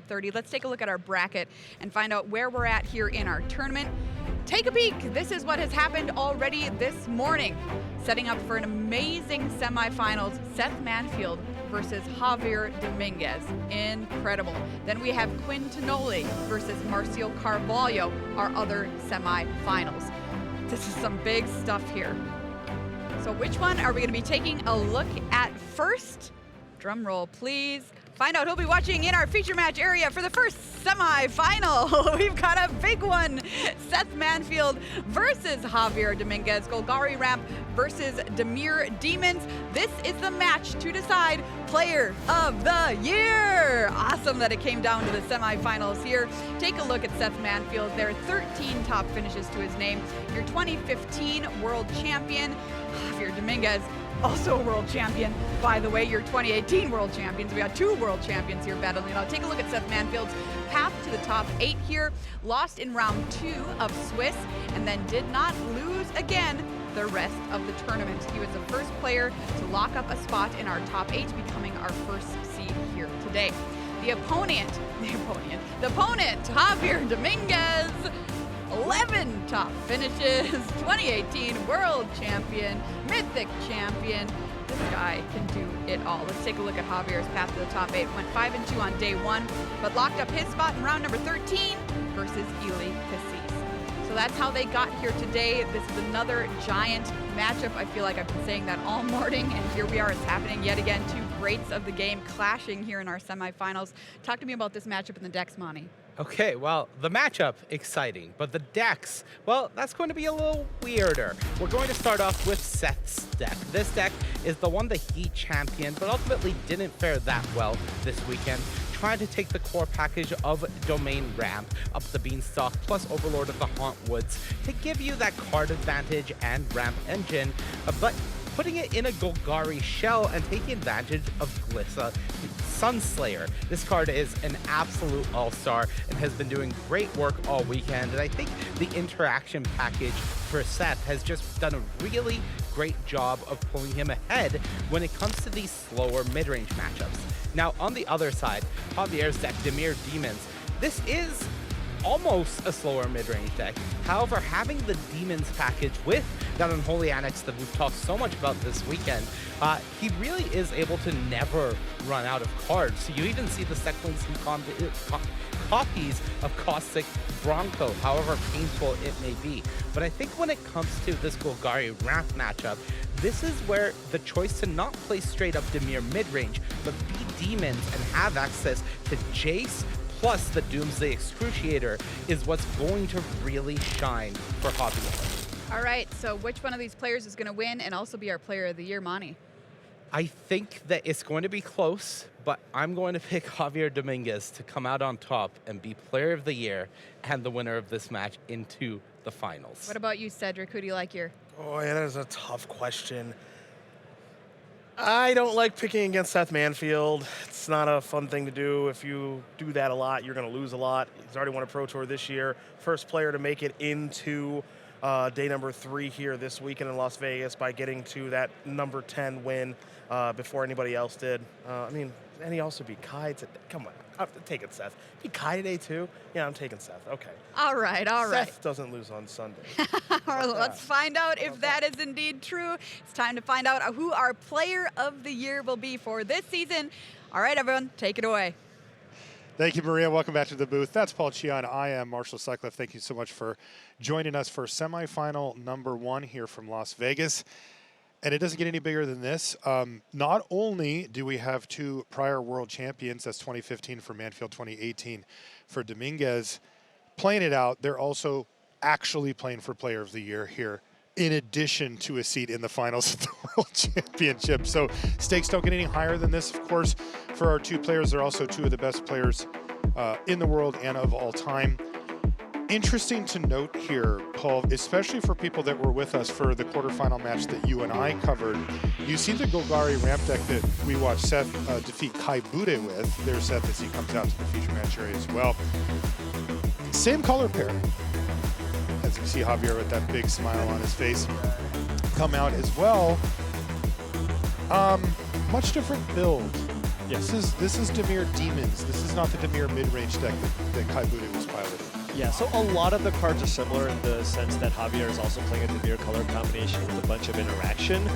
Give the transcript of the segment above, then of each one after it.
30. Let's take a look at our bracket and find out where we're at here in our tournament. Take a peek. This is what has happened already this morning. Setting up for an amazing semifinals, Seth Manfield versus Javier Domínguez. Incredible. Then we have Quinn Tonoli versus Marcio Carvalho, our other semifinals. This is some big stuff here. So which one are we going to be taking a look at first? Drum roll, please. Find out who'll be watching in our feature match area for the first semifinal. We've got a big one. Seth Manfield versus Javier Domínguez. Golgari Ramp versus Javier Domínguez. This is the match to decide Player of the Year. Awesome that it came down to the semifinals here. Take a look at Seth Manfield. There are 13 top finishes to his name. Your 2015 world champion, Javier Domínguez. Also a world champion, by the way, your 2018 world champions. We got 2 world champions here battling it out. Take a look at Seth Manfield's path to the top 8 here. Lost in round 2 of Swiss, and then did not lose again the rest of the tournament. He was the first player to lock up a spot in our top 8, becoming our first seed here today. The opponent, Javier Domínguez, 11 top finishes, 2018 world champion, mythic champion. This guy can do it all. Let's take a look at Javier's path to the top 8. Went 5-2 on day 1, but locked up his spot in round number 13 versus Eli Cassis. So that's how they got here today. This is another giant matchup. I feel like I've been saying that all morning, and here we are. It's happening yet again. 2 greats of the game clashing here in our semifinals. Talk to me about this matchup in the decks, Monty. Okay, well, the matchup, exciting, but the decks, well, that's going to be a little weirder. We're going to start off with Seth's deck. This deck is the one that he championed, but ultimately didn't fare that well this weekend. Trying to take the core package of Domain Ramp, up the Beanstalk, plus Overlord of the Haunt Woods to give you that card advantage and Ramp engine, but putting it in a Golgari shell and taking advantage of Glissa Sunslayer. This card is an absolute all-star and has been doing great work all weekend, and I think the interaction package for Seth has just done a really great job of pulling him ahead when it comes to these slower mid-range matchups. Now, on the other side, Javier's deck, Javier Domínguez, this is almost a slower mid-range deck. However, having the Demons package with that Unholy Annex that we've talked so much about this weekend, he really is able to never run out of cards. So you even see the Secklings and copies of Caustic Bronco, however painful it may be. But I think when it comes to this Golgari Ramp matchup, this is where the choice to not play straight up Dimir mid-range, but be Demons and have access to Jace plus the Doomsday Excruciator is what's going to really shine for Javier. All right, so which one of these players is going to win and also be our Player of the Year, Monty? I think that it's going to be close, but I'm going to pick Javier Domínguez to come out on top and be Player of the Year and the winner of this match into the finals. What about you, Cedric? Who do you like here? Oh, yeah, that is a tough question. I don't like picking against Seth Manfield. It's not a fun thing to do. If you do that a lot, you're going to lose a lot. He's already won a Pro Tour this year. First player to make it into day number 3 here this weekend in Las Vegas by getting to that number 10 win before anybody else did. I mean, and he also beat Kai. Come on, I'm taking Seth. Beat Kai today too? Yeah, I'm taking Seth. Okay. All right, all right. Seth doesn't lose on Sunday. Let's find out if that is indeed true. It's time to find out who our Player of the Year will be for this season. All right, everyone, take it away. Thank you, Maria. Welcome back to the booth. That's Paul Chion. I am Marshall Sutcliffe. Thank you so much for joining us for semifinal number 1 here from Las Vegas. And it doesn't get any bigger than this. Not only do we have 2 prior world champions, that's 2015 for Manfield, 2018 for Domínguez, playing it out, they're also actually playing for Player of the Year here, in addition to a seat in the finals of the World Championship. So stakes don't get any higher than this, of course. For our 2 players, they're also 2 of the best players in the world and of all time. Interesting to note here, Paul, especially for people that were with us for the quarterfinal match that you and I covered, you see the Golgari ramp deck that we watched Seth defeat Kai Bude with. There's Seth as he comes out to the feature match area as well. Same color pair. As you see Javier with that big smile on his face come out as well. Much different build Yes. This is Dimir Demons. This is not the Dimir mid-range deck that Kai Bude was piloting. Yeah, so a lot of the cards are similar in the sense that Javier is also playing a Dimir color combination with a bunch of interaction.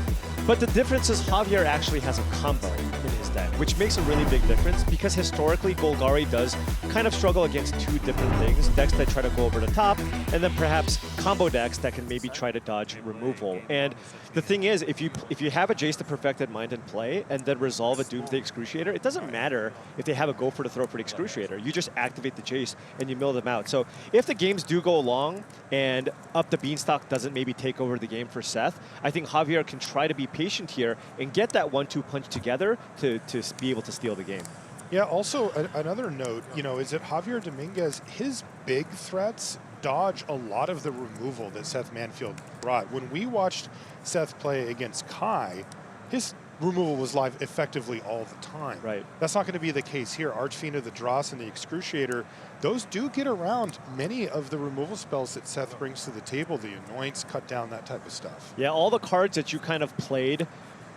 But the difference is Javier actually has a combo in his deck, which makes a really big difference because historically Golgari does kind of struggle against two different things. Decks that try to go over the top, and then perhaps combo decks that can maybe try to dodge removal. And the thing is, if you have a Jace the Perfected Mind in play and then resolve a Doomsday Excruciator, it doesn't matter if they have a go for the throat for the Excruciator. You just activate the Jace and you mill them out. So if the games do go long and Up the Beanstalk doesn't maybe take over the game for Seth, I think Javier can try to be patient here and get that 1-2 punch together to be able to steal the game. Yeah, also another note, is that Javier Domínguez, his big threats dodge a lot of the removal that Seth Manfield brought. When we watched Seth play against Kai, his removal was live effectively all the time. Right. That's not going to be the case here. Archfiend of the Dross and the Excruciator, those do get around many of the removal spells that Seth brings to the table, the Anoints, Cut Down, that type of stuff. Yeah, all the cards that you kind of played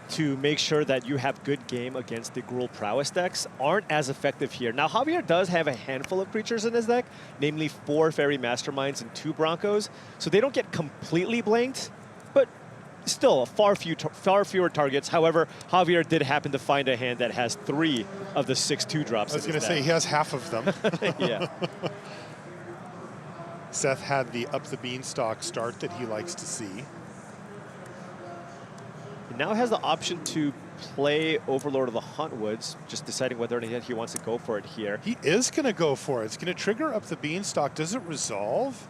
to make sure that you have good game against the Gruul Prowess decks aren't as effective here. Now, Javier does have a handful of creatures in his deck, namely 4 Fairy Masterminds and 2 Broncos, so they don't get completely blanked, but still far fewer targets. However, Javier did happen to find a hand that has 3 of the 6 2-drops. I was going to say, he has half of them. Yeah. Seth had the Up the Beanstalk start that he likes to see. He now has the option to play Overlord of the Huntwoods, just deciding whether or not he wants to go for it here. He is going to go for it. It's going to trigger Up the Beanstalk. Does it resolve?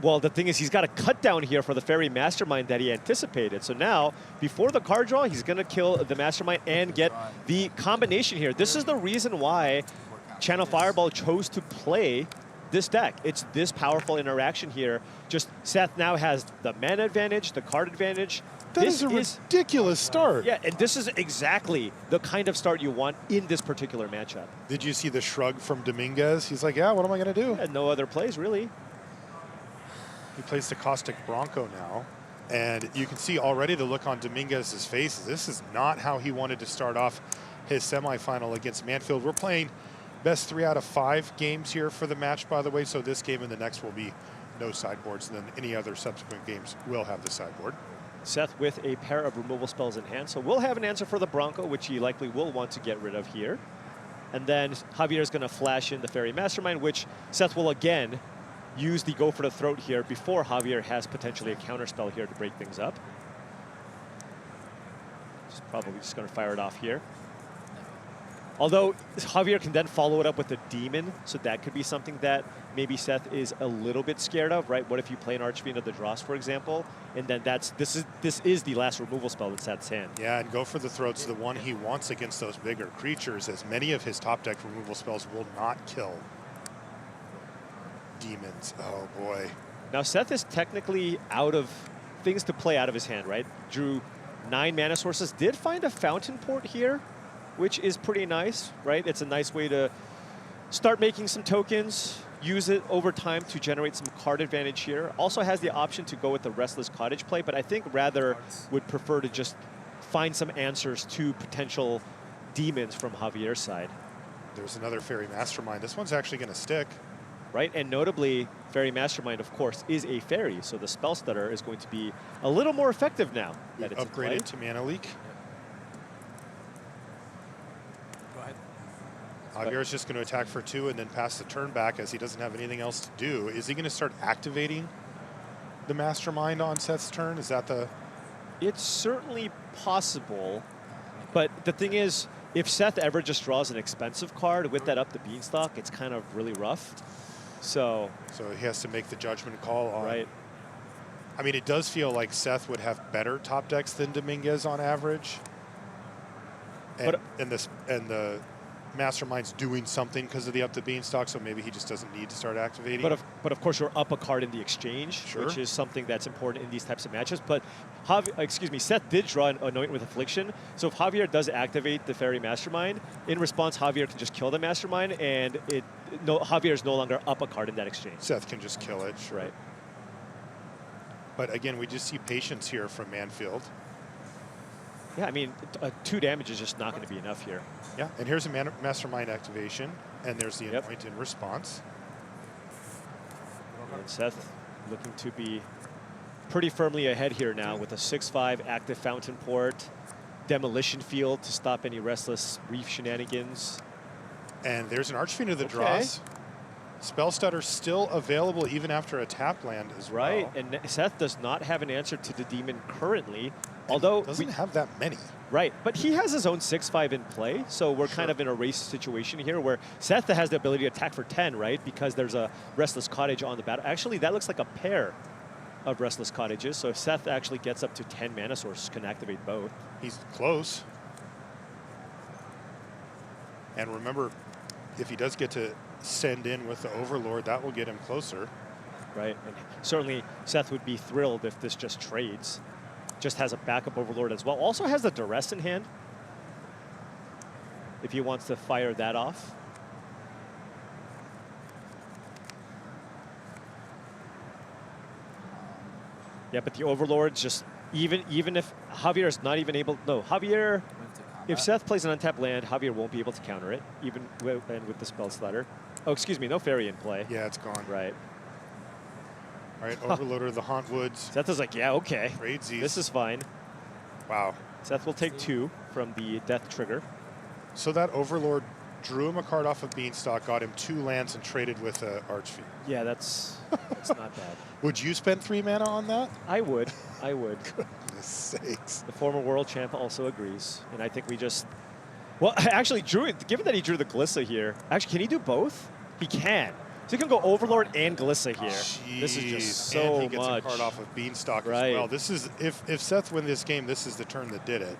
Well, the thing is, he's got a cut down here for the Fairy Mastermind that he anticipated. So now, before the card draw, he's going to kill the Mastermind and get the combination here. This is the reason why Channel Fireball chose to play this deck. It's this powerful interaction here. Just Seth now has the mana advantage, the card advantage. That is a ridiculous start. Yeah, and this is exactly the kind of start you want in this particular matchup. Did you see the shrug from Domínguez? He's like, yeah, what am I going to do? And no other plays, really. He plays the Caustic Bronco now. And you can see already the look on Domínguez's face. This is not how he wanted to start off his semifinal against Manfield. We're playing best 3 out of 5 games here for the match, by the way. So this game and the next will be no sideboards. And then any other subsequent games will have the sideboard. Seth with a pair of removal spells in hand. So we'll have an answer for the Bronco, which he likely will want to get rid of here. And then Javier is going to flash in the Fairy Mastermind, which Seth will again use the Go for the Throat here before Javier has potentially a counterspell here to break things up. Probably just going to fire it off here. Although Javier can then follow it up with a Demon, so that could be something that maybe Seth is a little bit scared of, right? What if you play an Archfiend of the Dross, for example, and then this is the last removal spell in Seth's hand. Yeah, and Go for the Throat's the one he wants against those bigger creatures, as many of his top deck removal spells will not kill demons. Oh boy. Now Seth is technically out of things to play out of his hand, right? Drew 9 mana sources, did find a Fountain Port here, which is pretty nice, right? It's a nice way to start making some tokens, use it over time to generate some card advantage here. Also has the option to go with the Restless Cottage play, but I think rather would prefer to just find some answers to potential demons from Javier's side. There's another Fairy Mastermind. This one's actually going to stick. Right, and notably, Fairy Mastermind, of course, is a fairy, so the Spell Stutter is going to be a little more effective now that it's upgraded to Mana Leak. Go ahead. Javier's just going to attack for 2 and then pass the turn back as he doesn't have anything else to do. Is he going to start activating the Mastermind on Seth's turn? Is that the... It's certainly possible, but the thing is, if Seth ever just draws an expensive card with that Up the Beanstalk, it's kind of really rough. So he has to make the judgment call on... Right. I mean, it does feel like Seth would have better top decks than Domínguez on average. And the Mastermind's doing something because of the Up the Beanstalk, so maybe he just doesn't need to start activating. But of course, you're up a card in the exchange, sure, which is something that's important in these types of matches. But Seth did draw an Anoint with Affliction, so if Javier does activate the Fairy Mastermind, in response, Javier can just kill the Mastermind, and Javier is no longer up a card in that exchange. Seth can just kill it, sure. Right. But again, we just see patience here from Manfield. Yeah, I mean, 2 damage is just not going to be enough here. Yeah, and here's a Mastermind activation, and there's the Yep. Anoint in response. And Seth looking to be pretty firmly ahead here now with a 6-5 active Fountain Port, Demolition Field to stop any Restless Reef shenanigans. And there's an Archfiend of the Okay. draws. Spell Stutter still available even after a tap land as Right, well. and Seth does not have an answer to the Demon currently, although Doesn't have that many. right, but he has his own 6-5 in play, so we're kind of in a race situation here where Seth has the ability to attack for 10, right? Because there's a Restless Cottage on the battle. Actually, that looks like a pair of Restless Cottages, so if Seth actually gets up to 10 mana sources, can activate both. He's close. And remember, if he does get to send in with the Overlord, that will get him closer. Right, and certainly Seth would be thrilled if this just trades. Just has a backup Overlord as well. Also has the Duress in hand, if he wants to fire that off. Yeah, but the Overlord's just, even if Javier is not even able, no, Javier, if Seth plays an untapped land, Javier won't be able to counter it, even with the Spell Stutter. Oh, excuse me, no Fairy in play. Yeah, it's gone. Right. All right, Overloader of the Haunt Woods. Seth is like, yeah, okay. Trades these. This is fine. Wow. Seth will take 2 from the Death Trigger. So that Overlord drew him a card off of Beanstalk, got him 2 lands, and traded with Archfiend. Yeah, that's not bad. Would you spend 3 mana on that? I would. Goodness sakes. The former world champ also agrees. And I think we just... Well, actually, given that he drew the Glissa here, actually, can he do both? He can. So he can go Overlord and Glissa here. Jeez. This is just so and he gets much. a card off of Beanstalk Right. as well. This is, if Seth wins this game, this is the turn that did it.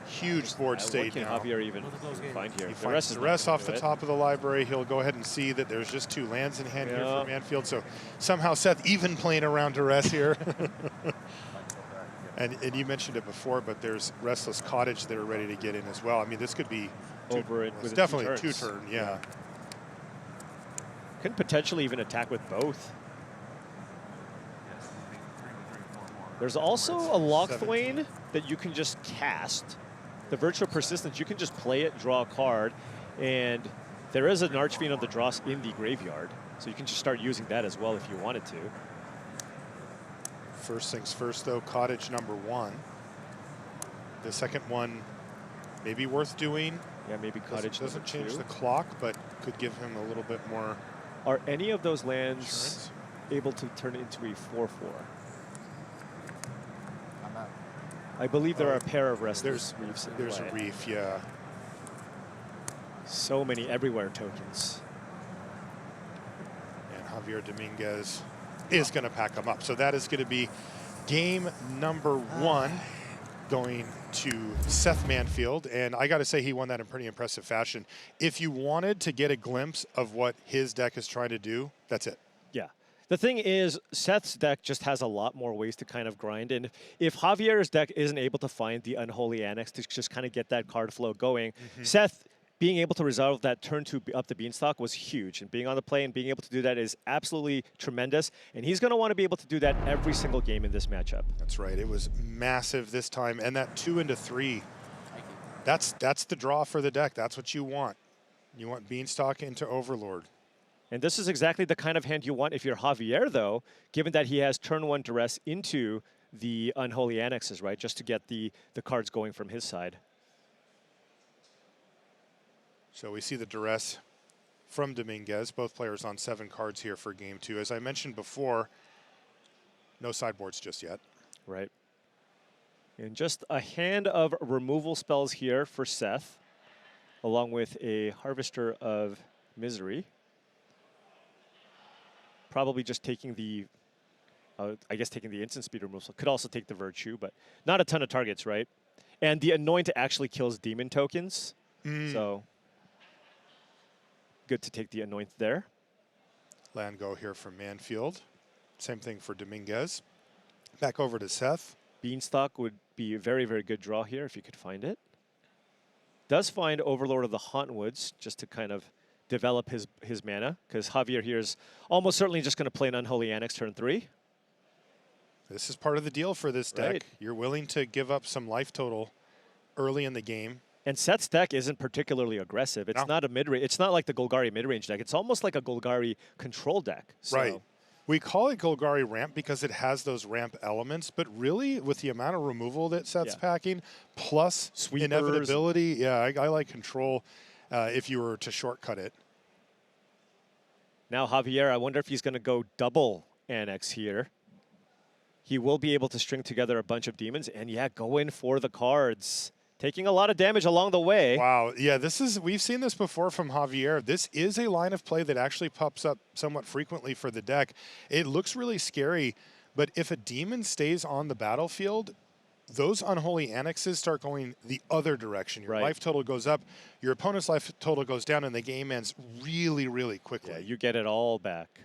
Huge board What state can now. Javier even find here? He The finds rest is the not rest gonna off do the it. top of the library. He'll go ahead and see that there's just 2 lands in hand here Yeah. for Manfield. So somehow Seth even playing around duress here. and you mentioned it before, but there's Restless Cottage that are ready to get in as well. I mean, this could be Over it it's with definitely a 2 2-turn. Yeah. Can potentially even attack with both. There's also a Lockthwain that you can just cast. The Virtual Persistence, you can just play it, draw a card, and there is an Archfiend of the Dross in the graveyard, so you can just start using that as well if you wanted to. First things first, though, Cottage number 1. The second one may be worth doing. Yeah, maybe Cottage Doesn't number change 2. the clock, but could give him a little bit more Are any of those lands insurance. able to turn into a 4/4? I believe there are a pair of Restless Reefs in There's play. a reef, yeah. So many everywhere tokens. And Javier Domínguez is going to pack them up. So that is going to be game number 1 going to Seth Manfield. And I got to say, he won that in pretty impressive fashion. If you wanted to get a glimpse of what his deck is trying to do, that's it. Yeah. The thing is, Seth's deck just has a lot more ways to kind of grind. And if Javier's deck isn't able to find the Unholy Annex to just kind of get that card flow going, Seth being able to resolve that turn 2 up the Beanstalk was huge. And being on the play and being able to do that is absolutely tremendous. And he's going to want to be able to do that every single game in this matchup. That's right. It was massive this time. And that 2 into 3, that's the draw for the deck. That's what you want. You want Beanstalk into Overlord. And this is exactly the kind of hand you want if you're Javier, though, given that he has turn 1 Duress into the Unholy Annexes, right, just to get the cards going from his side. So we see the duress from Domínguez. Both players on 7 cards here for game 2. As I mentioned before, no sideboards just yet. Right. And just a hand of removal spells here for Seth, along with a Harvester of Misery. Probably just taking the, I guess taking the instant speed removal. Could also take the Virtue, but not a ton of targets, right? And the Anoint actually kills demon tokens. So good to take the Anoint there. Land go here from Manfield. Same thing for Domínguez. Back over to Seth. Beanstalk would be a very, very good draw here if you could find it. Does find Overlord of the Hauntwoods just to kind of develop his mana, because Javier here is almost certainly just going to play an Unholy Annex turn 3. This is part of the deal for this deck. Right. You're willing to give up some life total early in the game. And Seth's deck isn't particularly aggressive. It's No. not a mid-range. It's not like the Golgari mid-range deck. It's almost like a Golgari control deck. So. Right. We call it Golgari ramp because it has those ramp elements, but really with the amount of removal that Seth's packing, plus Sweepers. inevitability, I like control if you were to shortcut it. Now Javier, I wonder if he's going to go double Annex here. He will be able to string together a bunch of demons and, yeah, go in for the cards. Taking a lot of damage along the way. Wow, yeah, we've seen this before from Javier. This is a line of play that actually pops up somewhat frequently for the deck. It looks really scary, but if a demon stays on the battlefield, those unholy annexes start going the other direction. Your life total goes up, your opponent's life total goes down, and the game ends really, really quickly. Yeah, you get it all back.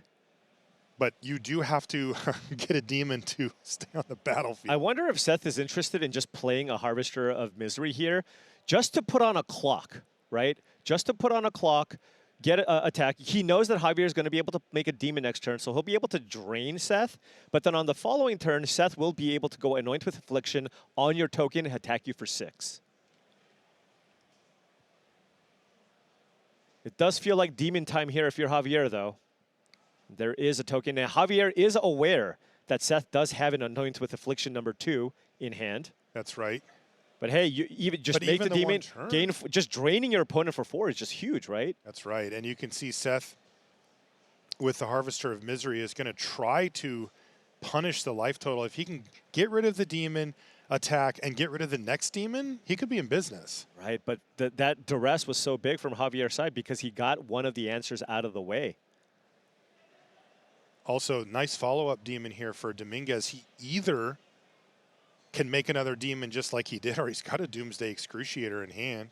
But you do have to get a demon to stay on the battlefield. I wonder if Seth is interested in just playing a Harvester of Misery here, just to put on a clock, right? Just to put on a clock, get an attack. He knows that Javier is going to be able to make a demon next turn, so he'll be able to drain Seth. But then on the following turn, Seth will be able to go Anoint with Affliction on your token and attack you for 6. It does feel like demon time here if you're Javier, though. There is a token. Now, Javier is aware that Seth does have an Anoint with Affliction #2 in hand. That's right. But hey, you even just make the demon gain. Just draining your opponent for 4 is just huge, right? That's right. And you can see Seth with the Harvester of Misery is going to try to punish the life total. If he can get rid of the demon, attack, and get rid of the next demon, he could be in business. Right, but that duress was so big from Javier's side because he got one of the answers out of the way. Also, nice follow-up demon here for Domínguez. He either can make another demon just like he did, or he's got a Doomsday Excruciator in hand.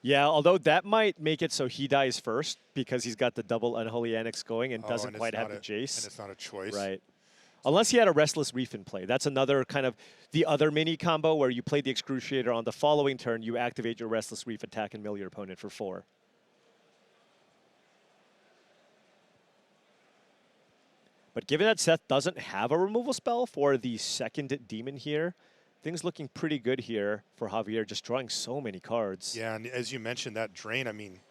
Yeah, although that might make it so he dies first because he's got the double Unholy Annex going and doesn't quite have the Jace. And it's not a choice. Right. Unless he had a Restless Reef in play. That's another kind of the other mini combo where you play the Excruciator on the following turn, you activate your Restless Reef attack and mill your opponent for 4. But given that Seth doesn't have a removal spell for the second demon here, things looking pretty good here for Javier, just drawing so many cards. Yeah, and as you mentioned, that drain, I mean,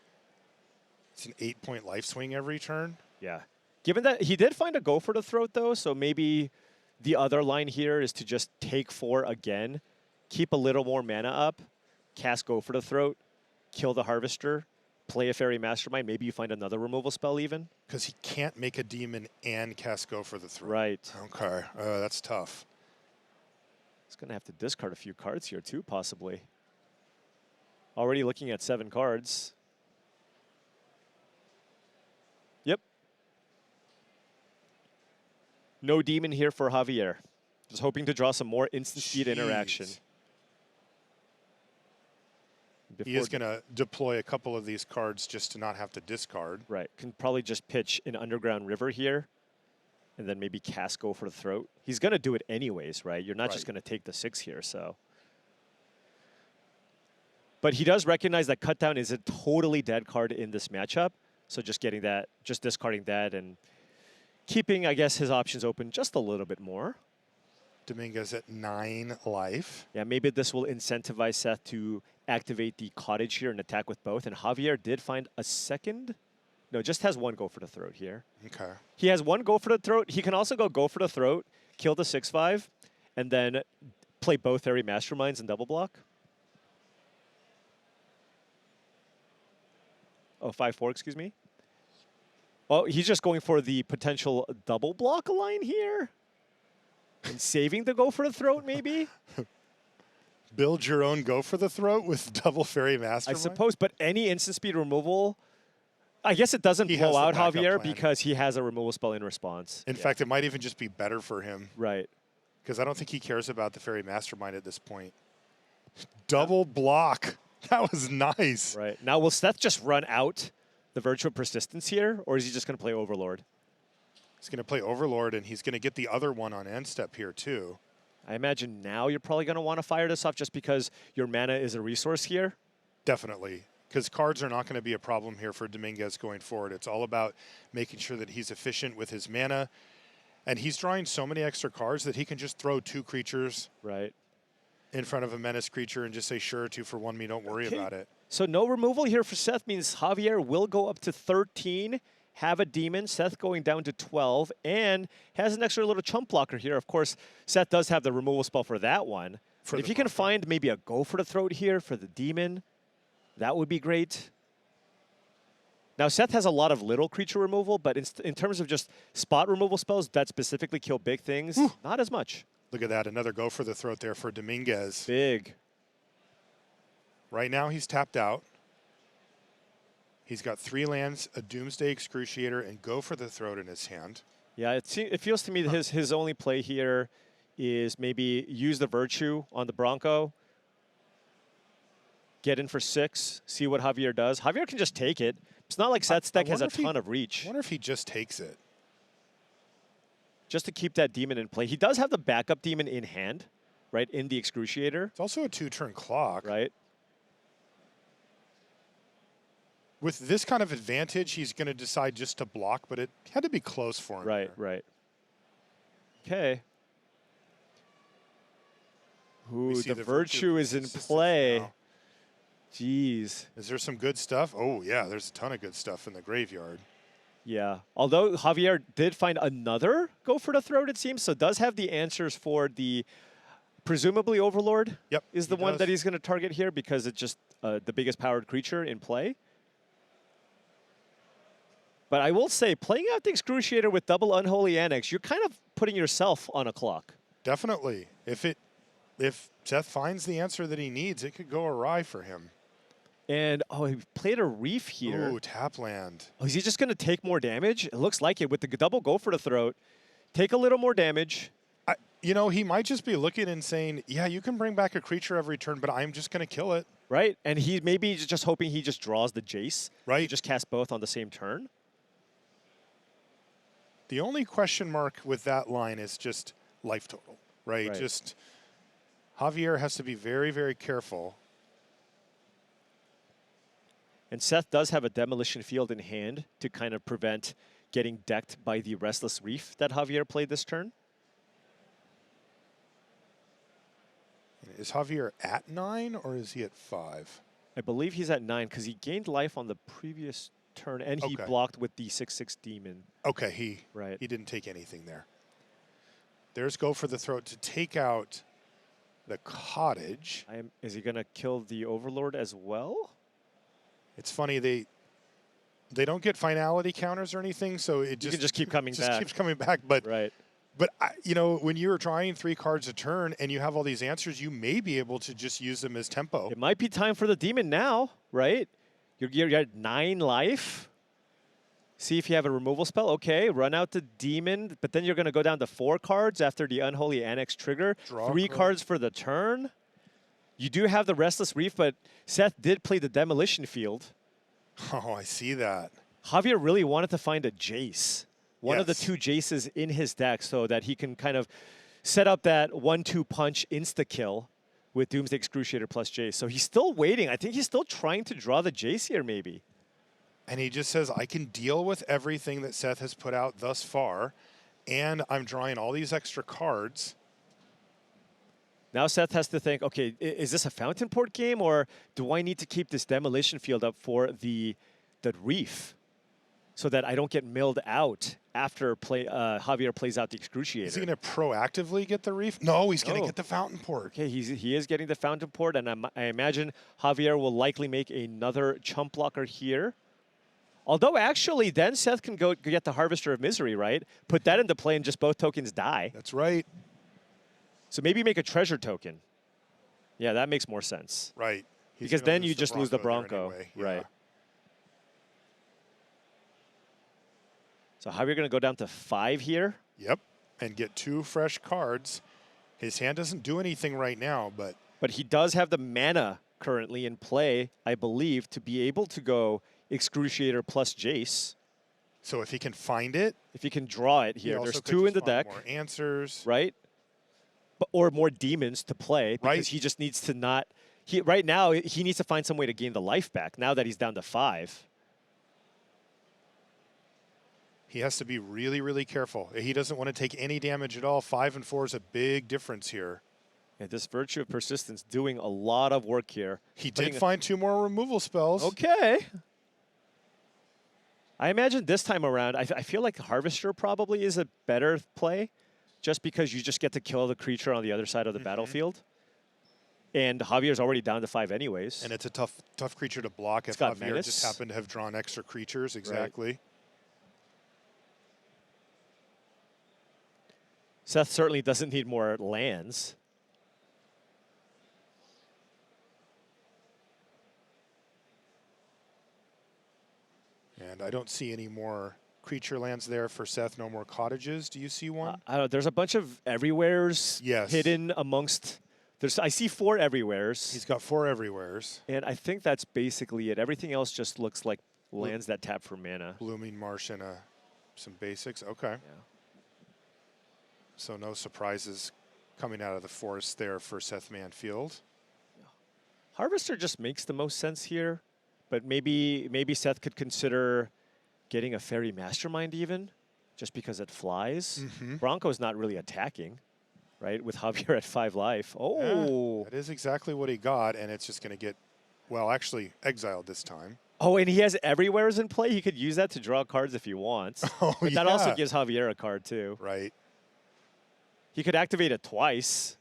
it's an 8-point life swing every turn. Yeah. Given that he did find a Go for the Throat, though, so maybe the other line here is to just take 4 again, keep a little more mana up, cast Go for the Throat, kill the Harvester, play a Fairy Mastermind. Maybe you find another removal spell even. Because he can't make a demon and cast Go for the Throat. Right. Okay, that's tough. He's going to have to discard a few cards here, too, possibly. Already looking at 7 cards. Yep. No demon here for Javier. Just hoping to draw some more instant speed interaction. He is going to deploy a couple of these cards just to not have to discard. Right. Can probably just pitch an Underground River here and then maybe cast Go for the Throat. He's going to do it anyways, right? You're not just going to take the 6 here, so. But he does recognize that Cutdown is a totally dead card in this matchup. So just getting that, just discarding that and keeping, I guess, his options open just a little bit more. Domínguez at 9 life. Yeah, maybe this will incentivize Seth to activate the Cottage here and attack with both. And Javier did find a second. No, just has 1 Go for the Throat here. Okay. He has 1 Go for the Throat. He can also go for the Throat, kill the 6/5, and then play both Fairy Masterminds and double block. Oh, 5/4, excuse me. Oh, he's just going for the potential double block line here. And saving the Go for the Throat, maybe? Build your own Go for the Throat with double Fairy Mastermind? I suppose, but any instant speed removal, I guess it doesn't blow out Javier because he has a removal spell in response. In fact, it might even just be better for him. Right. Because I don't think he cares about the Fairy Mastermind at this point. Double block. That was nice. Right. Now, will Seth just run out the Virtual Persistence here, or is he just going to play Overlord? He's going to play Overlord, and he's going to get the other one on end step here, too. I imagine now you're probably going to want to fire this off just because your mana is a resource here. Definitely. Because cards are not going to be a problem here for Domínguez going forward. It's all about making sure that he's efficient with his mana. And he's drawing so many extra cards that he can just throw 2 creatures Right. in front of a menace creature and just say, sure, 2 for 1 me, don't worry about it. So no removal here for Seth means Javier will go up to 13, have a demon, Seth going down to 12, and has an extra little chump blocker here. Of course, Seth does have the removal spell for that one. For If the you can blocker. find maybe a go for the throat here for the demon, that would be great. Now, Seth has a lot of little creature removal, but in terms of just spot removal spells that specifically kill big things, not as much. Look at that, another go for the throat there for Domínguez. Big. Right now he's tapped out. He's got 3 lands, a Doomsday Excruciator, and go for the throat in his hand. Yeah, it feels to me that his only play here is maybe use the Virtue on the Bronco, get in for 6, see what Javier does. Javier can just take it. It's not like Seth's deck has a ton of reach. I wonder if he just takes it. Just to keep that demon in play. He does have the backup demon in hand, right, in the Excruciator. It's also a 2-turn clock. Right. With this kind of advantage, he's going to decide just to block, but it had to be close for him. Right, there. right. Okay. Ooh, see the the Virtue is in play. now. Jeez. Is there some good stuff? Oh, yeah, there's a ton of good stuff in the graveyard. Yeah. Although Javier did find another go for the throat, it seems, so does have the answers for the presumably Overlord. Yep, Is the he one does. that he's going to target here because it's just the biggest powered creature in play. But I will say, playing out the Excruciator with double Unholy Annex, you're kind of putting yourself on a clock. Definitely. If Seth finds the answer that he needs, it could go awry for him. And, oh, he played a Reef here. Ooh, tap land. Oh, is he just going to take more damage? It looks like it with the double go for the throat. Take a little more damage. You know, he might just be looking and saying, yeah, you can bring back a creature every turn, but I'm just going to kill it. Right? And he maybe just hoping he just draws the Jace. Right. You just cast both on the same turn. The only question mark with that line is just life total, right? Right. Just Javier has to be very, very careful. And Seth does have a Demolition Field in hand to kind of prevent getting decked by the Restless Reef that Javier played this turn. Is Javier at 9 or is he at 5? I believe he's at 9 because he gained life on the previous turn and he Okay. blocked with the 6/6 demon. Okay, he didn't take anything there. There's go for the throat to take out the cottage. Is he going to kill the Overlord as well? It's funny, they don't get finality counters or anything, so it You can just keep coming just back. keeps coming back. But Right. But you know, when you're drawing 3 cards a turn and you have all these answers, you may be able to just use them as tempo. It might be time for the demon now, right? You're at 9 life. See if you have a removal spell. Okay, run out the demon, but then you're going to go down to 4 cards after the Unholy Annex trigger. Draw 3 card. cards for the turn. You do have the Restless Reef, but Seth did play the Demolition Field. Oh, I see that. Javier really wanted to find a Jace. One of the Yes. 2 Jaces in his deck so that he can kind of set up that 1-2 punch insta-kill with Doomsday Excruciator plus Jace. So he's still waiting. I think he's still trying to draw the Jace here maybe. And he just says, I can deal with everything that Seth has put out thus far, and I'm drawing all these extra cards. Now Seth has to think, okay, is this a Fountain Port game or do I need to keep this Demolition Field up for the Reef so that I don't get milled out after Javier plays out the Excruciator? Is he going to proactively get the reef? No, he's going to No. get the fountain port. Okay, he is getting the Fountain Port, and I imagine Javier will likely make another chump blocker here. Although, actually, then Seth can go get the Harvester of Misery, right? Put that into play and just both tokens die. That's right. So maybe make a treasure token. Yeah, that makes more sense. Right. He's Because gonna then you just lose the there Bronco. anyway. Yeah. Right. So Javier going to go down to 5 here. Yep. And get 2 fresh cards. His hand doesn't do anything right now, but But he does have the mana currently in play, I believe, to be able to go Excruciator plus Jace. so if he can find it, If you can draw it he here. also There's could 2 in just the find deck, more answers. right? Or more demons to play because Right. he just needs to not. Right now, he needs to find some way to gain the life back now that he's down to 5. He has to be really, really careful. He doesn't want to take any damage at all. 5 and 4 is a big difference here. Yeah, this Virtue of Persistence doing a lot of work here. He did find 2 more removal spells. Okay. I imagine this time around, I feel like Harvester probably is a better play, just because you just get to kill the creature on the other side of the battlefield. And Javier's already down to 5 anyways. And it's a tough creature to block if got Javier menace. just happened to have drawn extra creatures. Exactly. Right. Seth certainly doesn't need more lands. And I don't see any more creature lands there for Seth. No more cottages. Do you see one? I don't know. There's a bunch of everywheres Yes. hidden amongst. I see 4 everywheres. He's got 4 everywheres. And I think that's basically it. Everything else just looks like lands that tap for mana. Blooming Marsh and some basics. Okay. Yeah. So no surprises coming out of the forest there for Seth Manfield. Harvester just makes the most sense here, but maybe Seth could consider getting a Fairy Mastermind even, just because it flies. Bronco's not really attacking, right? With Javier at 5 life. Oh. Yeah, that is exactly what he got, and it's just going to get, well, actually exiled this time. Oh, and he has Everywheres in play. He could use that to draw cards if he wants. Oh, but that also gives Javier a card too. Right. He could activate it twice.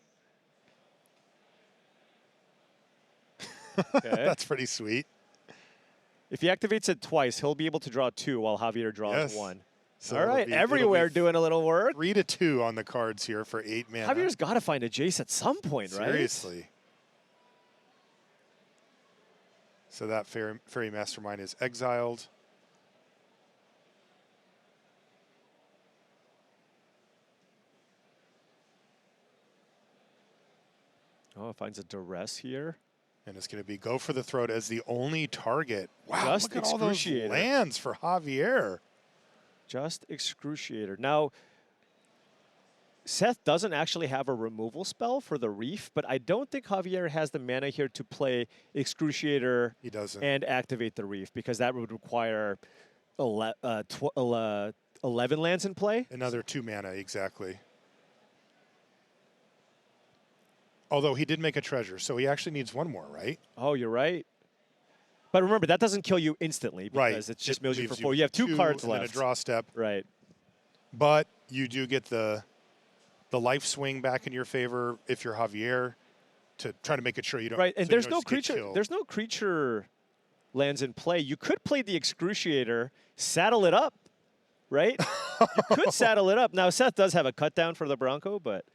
Okay. That's pretty sweet. If he activates it twice, he'll be able to draw 2 while Javier draws 1. So all right, it'll Everywhere be doing a little work. 3 to 2 on the cards here for 8 mana. Javier's got to find a Jace at some point, right? Seriously. So that Fairy Mastermind is exiled. Oh, finds a Duress here. And it's going to be go for the throat as the only target. Wow, Just look at all those Excruciator. lands for Javier. Just Excruciator. Now, Seth doesn't actually have a removal spell for the Reef, but I don't think Javier has the mana here to play Excruciator He doesn't. and activate the Reef, because that would require 11 lands in play. Another 2 mana, exactly. Although he did make a treasure, so he actually needs 1 more, right? Oh, you're right. But remember, that doesn't kill you instantly, because it just mills you for leaves 4. You have 2 cards and left. then a draw step. Right. But you do get the life swing back in your favor if you're Javier to try to make it sure you don't. Right, and so you there's don't no just get creature. killed. There's no creature lands in play. You could play the Excruciator, saddle it up, right? You could saddle it up. Now Seth does have a cut down for the Bronco, but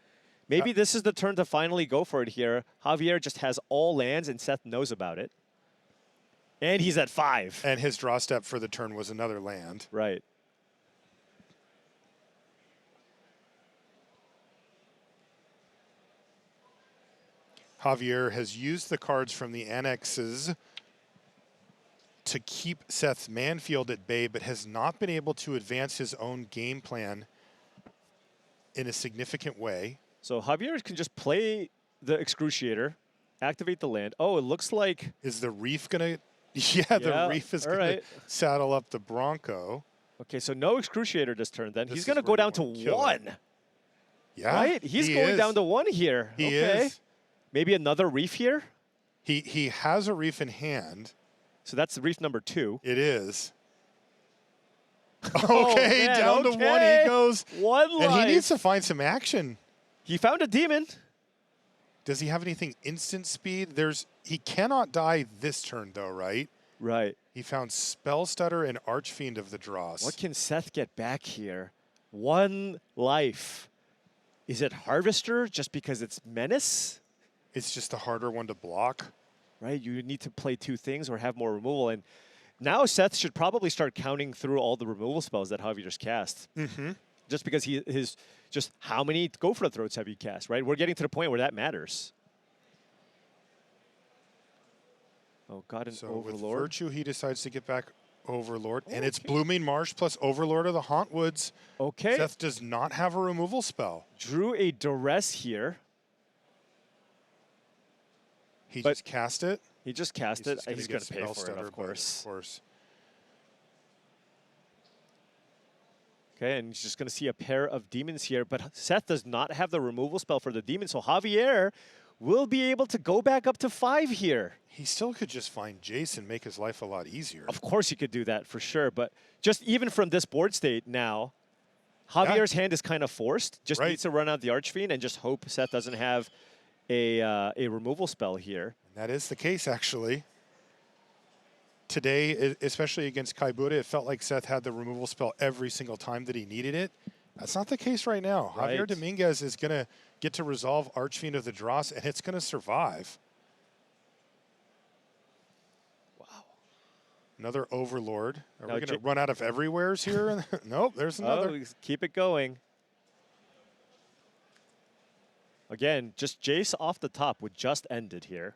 maybe this is the turn to finally go for it here. Javier just has all lands, and Seth knows about it, and he's at 5. And his draw step for the turn was another land. Right. Javier has used the cards from the annexes to keep Seth Manfield at bay, but has not been able to advance his own game plan in a significant way. So Javier can just play the Excruciator, activate the land. Oh, it looks like Is the Reef going to... Yeah, the Reef is going to saddle up the Bronco. okay. So no Excruciator this turn. Then This he's is going to where go you down to wanna kill 1. it. Yeah, Right? He's going down to 1 here. He okay. is. Maybe another Reef here. He has a Reef in hand. So that's the Reef number 2. It is. Oh, Okay, man, down to 1 okay. he goes. 1 life. And he needs to find some action. He found a demon. Does he have anything instant speed? He cannot die this turn though, right? Right. He found Spell Stutter and Archfiend of the Dross. What can Seth get back here? 1 life. Is it Harvester just because it's Menace? It's just a harder one to block. Right? You need to play 2 things or have more removal. And now Seth should probably start counting through all the removal spells that Javier just cast. Mm-hmm. Just because just how many Go for the Throats have you cast, right? We're getting to the point where that matters. Oh, God, an So Overlord. with Virtue, he decides to get back Overlord. And it's Blooming Marsh plus Overlord of the Hauntwoods. Okay. Seth does not have a removal spell. Drew a Duress here. He But- just cast it. He just cast it. just He's gonna going to get pay Spell for it, Stutter, of but course. Okay, and he's just going to see a pair of demons here, but Seth does not have the removal spell for the demon, so Javier will be able to go back up to 5 here. He still could just find Jason, make his life a lot easier. Of course he could do that for sure, but just even from this board state now, Javier's hand is kind of forced. Just needs to run out the Archfiend and just hope Seth doesn't have a removal spell here. And that is the case, actually. Today, especially against Kaibura, it felt like Seth had the removal spell every single time that he needed it. That's not the case right now. Right. Javier Domínguez is going to get to resolve Archfiend of the Dross, and it's going to survive. Wow. Another Overlord. Are Now we going to run out of everywheres here? Nope, there's another. Oh, keep it going. Again, just Jace off the top would just end it here.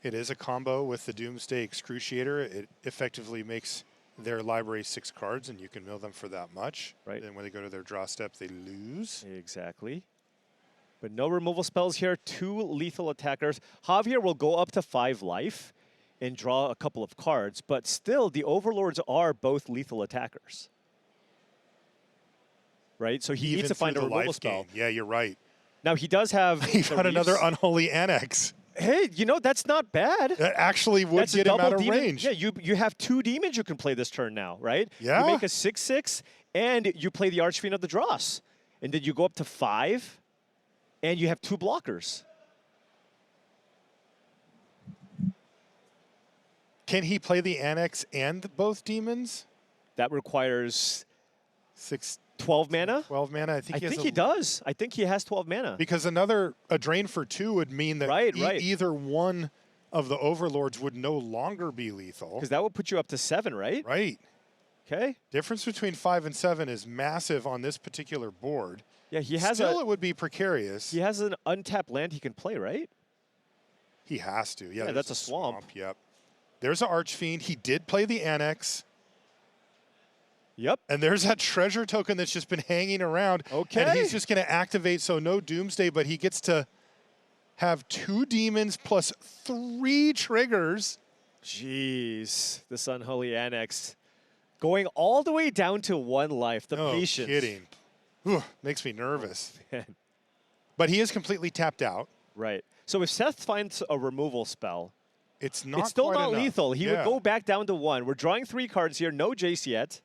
It is a combo with the Doomsday Excruciator. It effectively makes their library 6 cards, and you can mill them for that much. Right. Then when they go to their draw step, they lose. Exactly. But no removal spells here. 2 lethal attackers. Javier will go up to 5 life and draw a couple of cards, but still the Overlords are both lethal attackers. Right? So he needs to find a removal spell. Yeah, you're right. Now he does have... He found another Unholy Annex. Hey, you know, that's not bad. That actually would get him out of range. Yeah, you have 2 demons you can play this turn now, right? Yeah. You make a 6/6, and you play the Archfiend of the Dross. And then you go up to 5, and you have 2 blockers. Can he play the Annex and both demons? That requires 12 mana? 12 mana. I think he does. I think he has 12 mana. Because a drain for 2 would mean that either one of the Overlords would no longer be lethal. Because that would put you up to 7, right? Right. Okay. Difference between 5 and 7 is massive on this particular board. Yeah, he has Still, it would be precarious. He has an untapped land he can play, right? He has to. Yeah, that's a swamp. Yep. There's an Archfiend. He did play the Annex. Yep. And there's that treasure token that's just been hanging around. Okay. And he's just going to activate, so no Doomsday, but he gets to have 2 demons plus 3 triggers. Jeez, this Unholy Annex. Going all the way down to 1 life, the patience. No kidding. Makes me nervous. Oh, but he is completely tapped out. Right. So if Seth finds a removal spell, it's still not enough. lethal. He would go back down to 1. We're drawing 3 cards here. No Jace yet.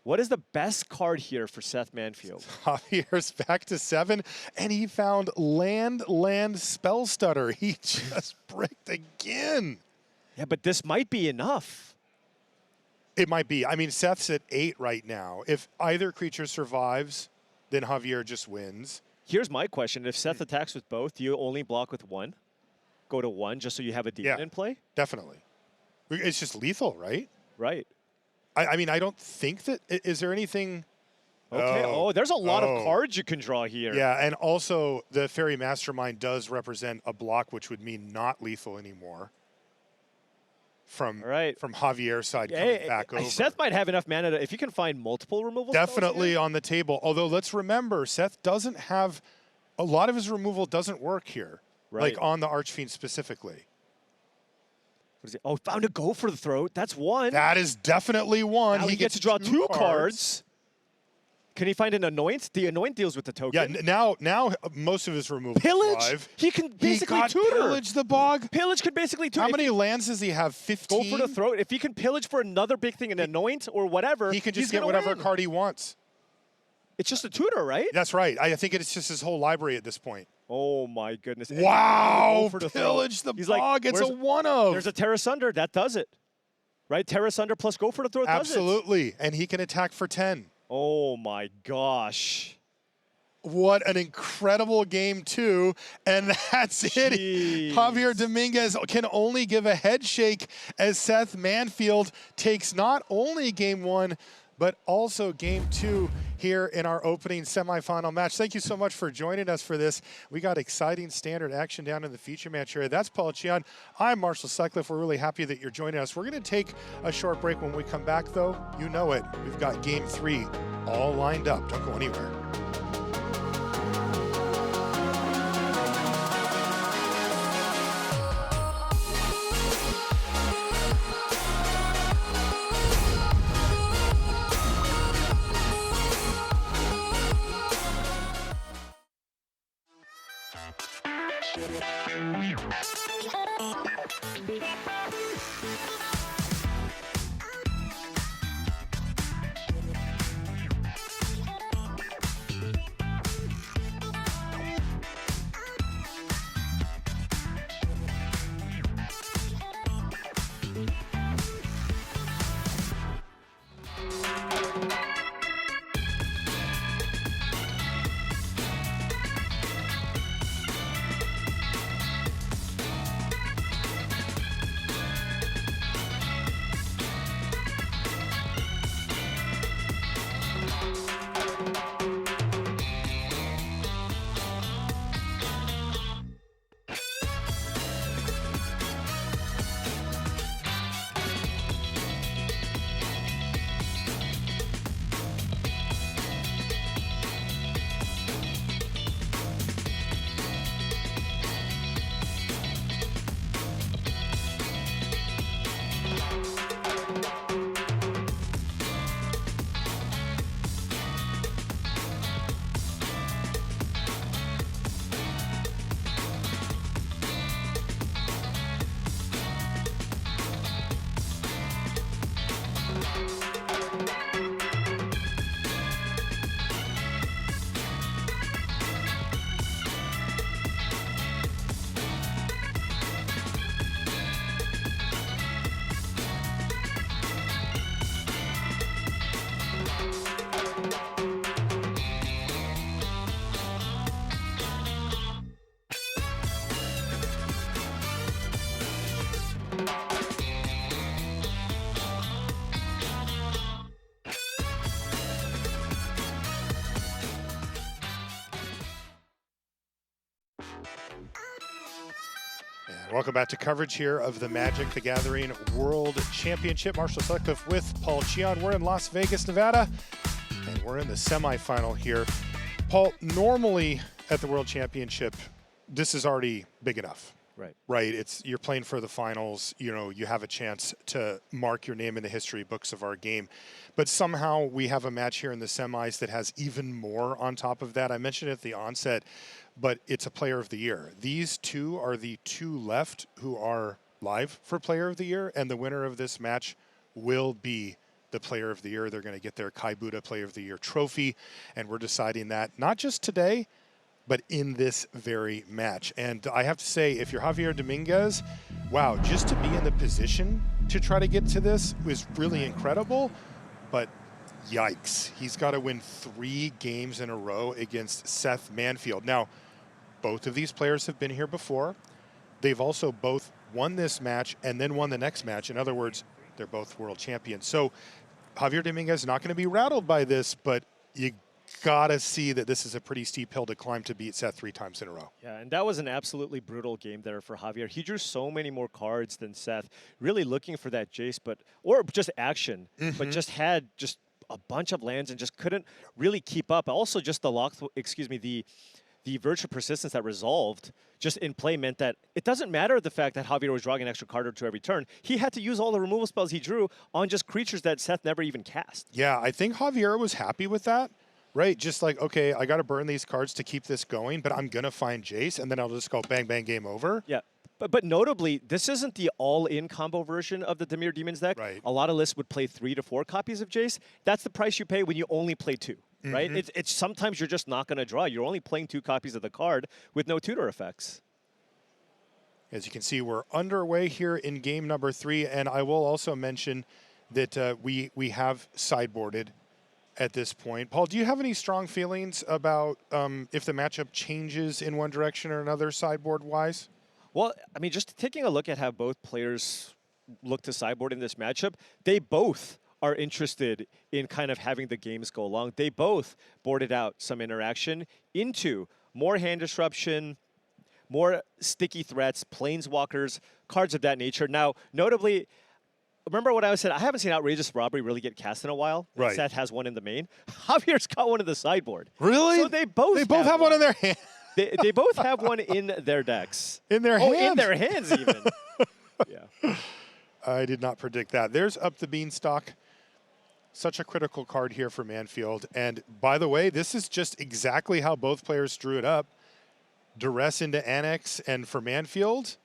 What is the best card here for Seth Manfield? Javier's back to 7, and he found land, spell stutter. He just bricked again. Yeah, but this might be enough. It might be. I mean, Seth's at 8 right now. If either creature survives, then Javier just wins. Here's my question. If Seth attacks with both, do you only block with 1? Go to 1 just so you have a demon in play? Definitely. It's just lethal, right? Right. I mean, I don't think that... Is there anything... Okay. Oh, there's a lot of cards you can draw here. Yeah, and also the Fairy Mastermind does represent a block, which would mean not lethal anymore. From Javier's side coming back over. Seth might have enough mana if you can find multiple removal Definitely on the table. Although let's remember, Seth doesn't have... A lot of his removal doesn't work here. Right. Like on the Archfiend specifically. What is it? Oh, found a Go for the Throat. That's 1. That is definitely 1. Now he gets to draw 2 cards. Can he find an Anoint? The Anoint deals with the token. Yeah, now most of his removal Pillage? He can basically tutor. Pillage the Bog? Pillage could basically tutor. How many lands does he have? 15? Go for the Throat. If he can pillage for another big thing, an Anoint or whatever, he can just get whatever card he wants. It's just a tutor, right? That's right. I think it's just his whole library at this point. Oh, my goodness. Wow. Pillage the Bog. It's a 1-of. There's a Terra Sunder. That does it. Right? Terra Sunder plus Go for the Throat does it. Absolutely. And he can attack for 10. Oh, my gosh. What an incredible game, too. And that's it. Javier Domínguez can only give a head shake as Seth Manfield takes not only Game 1, but also Game 2 here in our opening semifinal match. Thank you so much for joining us for this. We got exciting standard action down in the feature match area. That's Paul Chion. I'm Marshall Sutcliffe. We're really happy that you're joining us. We're going to take a short break. When we come back, though, you know it. We've got Game 3 all lined up. Don't go anywhere. Welcome back to coverage here of the Magic the Gathering World Championship. Marshall Sutcliffe with Paul Cheon. We're in Las Vegas, Nevada, and we're in the semifinal here. Paul, normally at the World Championship, this is already big enough. Right. You're playing for the finals. You know, you have a chance to mark your name in the history books of our game. But somehow we have a match here in the semis that has even more on top of that. I mentioned it at the onset, but it's a Player of the Year. These two are the two left who are live for Player of the Year, and the winner of this match will be the Player of the Year. They're going to get their Kai Buddha Player of the Year trophy, and we're deciding that not just today, but in this very match. And I have to say, if you're Javier Domínguez, wow, just to be in the position to try to get to this was really incredible. But yikes, he's got to win 3 games in a row against Seth Manfield. Now, both of these players have been here before. They've also both won this match and then won the next match. In other words, they're both world champions. So Javier Domínguez is not going to be rattled by this, but you gotta see that this is a pretty steep hill to climb to beat Seth 3 times in a row. Yeah, and that was an absolutely brutal game there for Javier. He drew so many more cards than Seth, really looking for that Jace, or just action, but just had just a bunch of lands and just couldn't really keep up. Also, just the virtual persistence that resolved just in play meant that it doesn't matter the fact that Javier was drawing an extra card or two every turn. He had to use all the removal spells he drew on just creatures that Seth never even cast. Yeah, I think Javier was happy with that. Right, just like, okay, I got to burn these cards to keep this going, but I'm going to find Jace, and then I'll just go bang, bang, game over. Yeah, but notably, this isn't the all-in combo version of the Dimir Demons deck. Right. A lot of lists would play 3 to 4 copies of Jace. That's the price you pay when you only play 2, right? It's sometimes you're just not going to draw. You're only playing 2 copies of the card with no tutor effects. As you can see, we're underway here in game number 3, and I will also mention that we have sideboarded at this point. Paul, do you have any strong feelings about if the matchup changes in one direction or another sideboard-wise? Well, I mean, just taking a look at how both players look to sideboard in this matchup, they both are interested in kind of having the games go along. They both boarded out some interaction into more hand disruption, more sticky threats, planeswalkers, cards of that nature. Now, notably, remember what I said? I haven't seen Outrageous Robbery really get cast in a while. Right. Seth has one in the main. Javier's got one in the sideboard. Really? So they both have one in their hand. They both have one in their decks. In their hands? In their hands, even. Yeah. I did not predict that. There's Up the Beanstalk. Such a critical card here for Manfield. And by the way, this is just exactly how both players drew it up. duress into Annex, and for Manfield,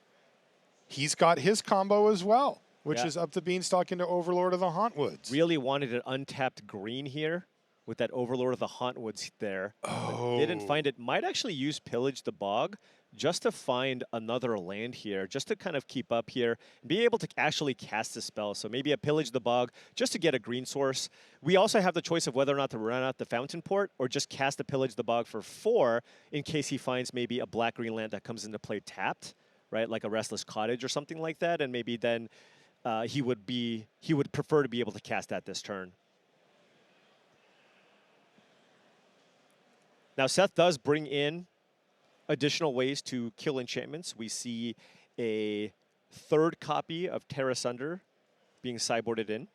he's got his combo as well, which is up the beanstalk into Overlord of the Hauntwoods. Really wanted an untapped green here with that Overlord of the Hauntwoods there. Oh. Didn't find it. Might actually use Pillage the Bog just to find another land here, just to kind of keep up here, and be able to actually cast the spell. So maybe a Pillage the Bog just to get a green source. We also have the choice of whether or not to run out the Fountain Port or just cast a Pillage the Bog for 4 in case he finds maybe a black-green land that comes into play tapped, right? Like a Restless Cottage or something like that, and maybe then he would prefer to be able to cast that this turn. Now, Seth does bring in additional ways to kill enchantments. We see a 3rd copy of Terra Sunder being sideboarded in.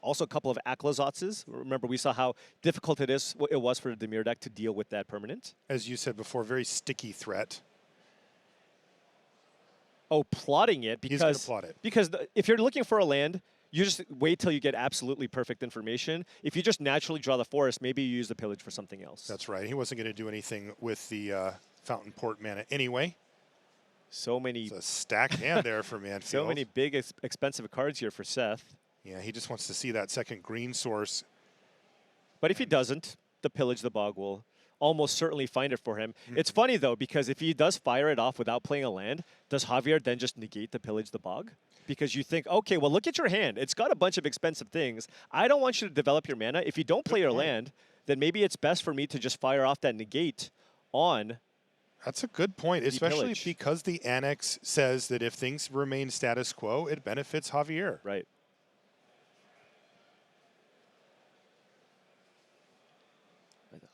Also a couple of Aklazotses. Remember, we saw how difficult it was for the Dimir deck to deal with that permanent. As you said before, very sticky threat. Oh, plotting it because, He's going to plot it. Because if you're looking for a land, you just wait till you get absolutely perfect information. If you just naturally draw the forest, maybe you use the pillage for something else. That's right. He wasn't going to do anything with the Fountain Port mana anyway. So many. It's a stacked hand there for Manfield. So many big, expensive cards here for Seth. Yeah, he just wants to see that second green source. But if he doesn't, the Pillage the Bog will almost certainly find it for him. It's funny, though, because if he does fire it off without playing a land, does Javier then just negate the Pillage the Bog? Because you think, okay, well, look at your hand. It's got a bunch of expensive things. I don't want you to develop your mana. If you don't play your land, then maybe it's best for me to just fire off that negate on. That's a good point, especially pillage. because the Annex says that if things remain status quo, it benefits Javier. Right.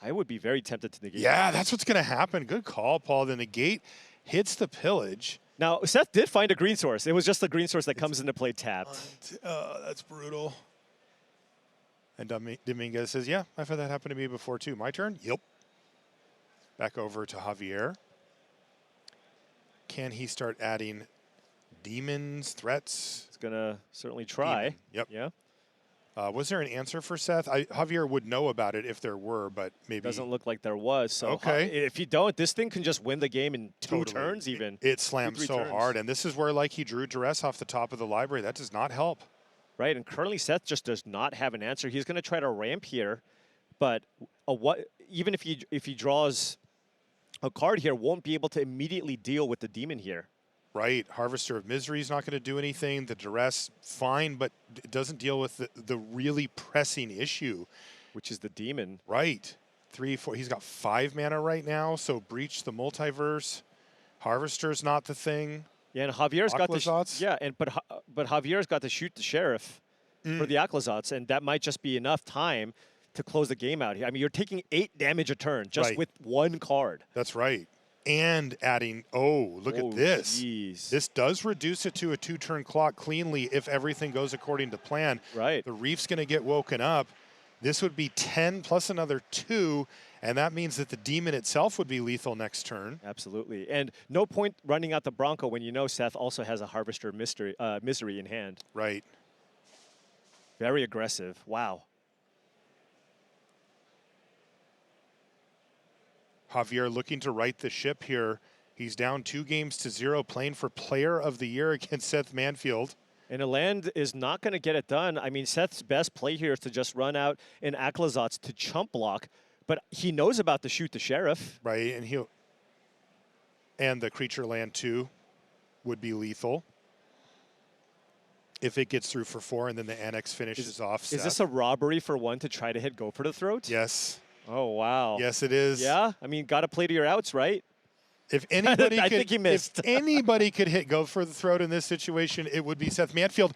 I would be very tempted to negate. Yeah, that's what's going to happen. Good call, Paul. The negate hits the pillage. Now, Seth did find a green source. It was just the green source that comes into play tapped. That's brutal. And Domínguez says, yeah, I've had that happen to me before, too. My turn? Yep. Back over to Javier. Can he start adding demons, threats? It's going to certainly try. Demon. Yep. Yeah. Was there an answer for Seth? Javier would know about it if there were, but maybe. Doesn't look like there was. So okay. If you don't, this thing can just win the game in two Totally. turns even. It slams so turns. hard. And this is where, like, he drew duress off the top of the library. That does not help. Right, and currently Seth just does not have an answer. He's going to try to ramp here, but even if he draws a card here, won't be able to immediately deal with the demon here. Right, Harvester of Misery is not going to do anything. The duress, fine, but it doesn't deal with the really pressing issue. Which is the demon. Right, 3, 4, he's got 5 mana right now, so Breach the Multiverse. Harvester's not the thing. Yeah, and Javier's got Aklazots? but Javier's got to shoot the sheriff for the Aklazots, and that might just be enough time to close the game out here. I mean, you're taking 8 damage a turn just with one card. That's right. And adding, look at this. Geez. This does reduce it to a 2-turn clock cleanly if everything goes according to plan. Right. The Reef's going to get woken up. This would be 10 plus another 2, and that means that the demon itself would be lethal next turn. Absolutely. And no point running out the Bronco when you know Seth also has a Harvester Misery in hand. Right. Very aggressive. Wow. Javier looking to right the ship here. He's down 2-0, playing for Player of the Year against Seth Manfield. And a land is not going to get it done. I mean, Seth's best play here is to just run out an Aklazots to chump block, but he knows about the shoot the sheriff. Right, and the creature land 2 would be lethal if it gets through for 4, and then the Annex finishes off Seth. Is this a robbery for one to try to hit go for the throat? Yes. Oh, wow. Yes, it is. Yeah? I mean, got to play to your outs, right? If anybody I think he missed. If anybody could hit go for the throat in this situation, it would be Seth Manfield.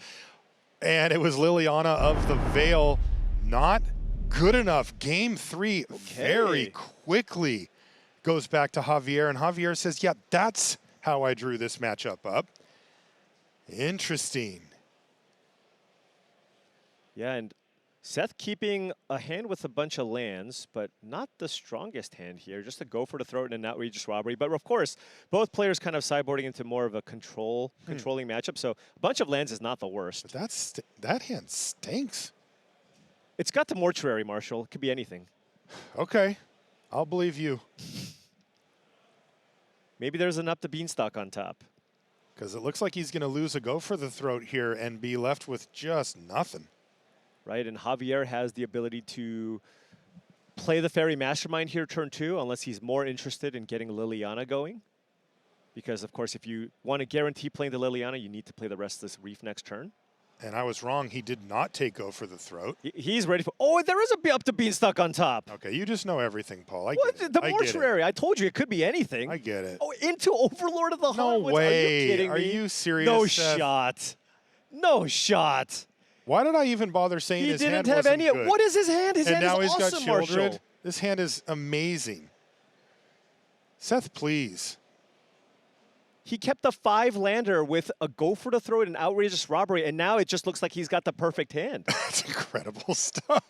And it was Liliana of the Veil. Not good enough. Game 3 very quickly goes back to Javier. And Javier says, yeah, that's how I drew this matchup up. Interesting. Yeah, and Seth keeping a hand with a bunch of lands, but not the strongest hand here. Just to go for the throat and an outrageous robbery. But of course, both players kind of sideboarding into more of a controlling matchup. So a bunch of lands is not the worst. But that hand stinks. It's got the mortuary, Marshall. It could be anything. Okay, I'll believe you. Maybe there's an up the beanstalk on top. Because it looks like he's going to lose a go for the throat here and be left with just nothing. Right, and Javier has the ability to play the Fairy Mastermind here turn 2, unless he's more interested in getting Liliana going. Because, of course, if you want to guarantee playing the Liliana, you need to play the Restless Reef next turn. And I was wrong. He did not take go for the throat. He's ready for... Oh, there is a up to beanstalk on top. Okay, you just know everything, Paul. What? The mortuary. I told you it could be anything. I get it. Oh, into Overlord of the No Heart? way. Are you kidding me? Are you serious, No Seth? shot. No shot. Why did I even bother saying He his didn't hand have wasn't any... good? What is his hand? His and hand now is he's awesome, got Childred. Marshall. This hand is amazing. Seth, please. He kept the 5-lander with a go for the throat and outrageous robbery, and now it just looks like he's got the perfect hand. That's incredible stuff.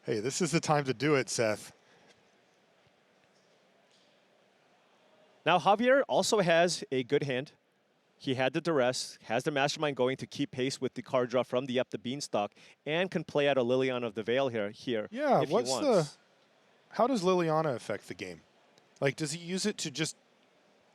Hey, this is the time to do it, Seth. Now, Javier also has a good hand. He had the duress, has the mastermind going to keep pace with the card draw from the up the beanstalk, and can play out a Liliana of the Veil here. Yeah, if what's he wants. how does Liliana affect the game? Like, does he use it to just,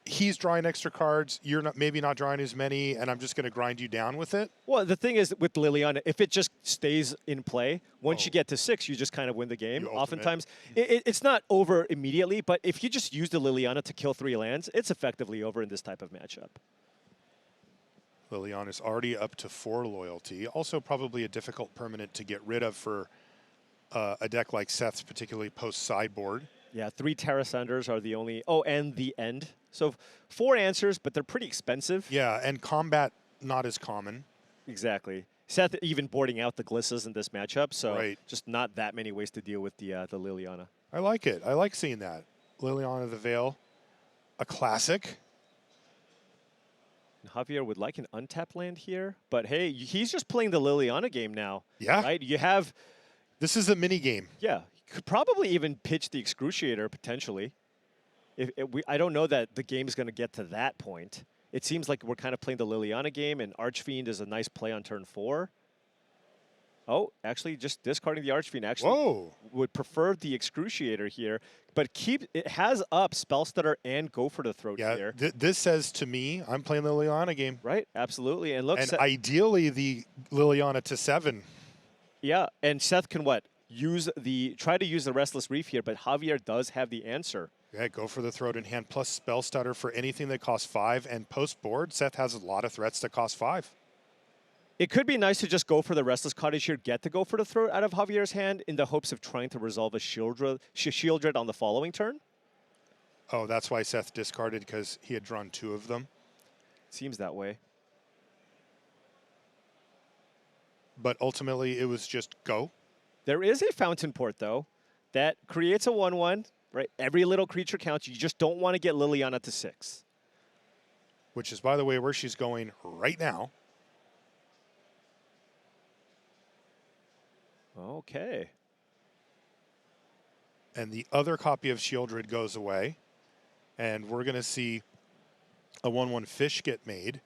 he's drawing extra cards, you're not maybe not drawing as many, and I'm just going to grind you down with it? Well, the thing is with Liliana, if it just stays in play, once you get to 6, you just kind of win the game. You ultimate. Oftentimes, it's not over immediately, but if you just use the Liliana to kill 3 lands, it's effectively over in this type of matchup. Liliana's already up to 4 loyalty. Also probably a difficult permanent to get rid of for a deck like Seth's, particularly post-sideboard. Yeah, 3 Terra Sunders are the only... Oh, and the end. So 4 answers, but they're pretty expensive. Yeah, and combat not as common. Exactly. Seth even boarding out the Glissas in this matchup, so Right. just not that many ways to deal with the Liliana. I like it. I like seeing that. Liliana of the Veil, a classic. Javier would like an untap land here, but hey, he's just playing the Liliana game now. Yeah. Right? You have... This is a mini game. Yeah, you could probably even pitch the Excruciator potentially. I don't know that the game is going to get to that point. It seems like we're kind of playing the Liliana game, and Archfiend is a nice play on turn 4. Oh, actually, just discarding the Archfiend. Actually, Whoa. would prefer the Excruciator here, but it has up Spellstutter and Go for the Throat Yeah, here. this says to me, I'm playing the Liliana game. Right, absolutely. And look, And ideally, the Liliana to 7. yeah, and Seth can what? Try to use the Restless Reef here, but Javier does have the answer. Yeah, go for the throat in hand plus spell stutter for anything that costs 5. And post board, Seth has a lot of threats that cost 5. It could be nice to just go for the Restless Cottage here, get to go for the throat out of Javier's hand in the hopes of trying to resolve a Shieldred on the following turn. Oh, that's why Seth discarded, because he had drawn 2 of them. Seems that way. But ultimately, it was just go. There is a Fountain Port, though, that creates a 1/1. Right, every little creature counts. You just don't want to get Liliana to 6. Which is, by the way, where she's going right now. Okay. And the other copy of Shieldred goes away. And we're going to see a 1/1 fish get made.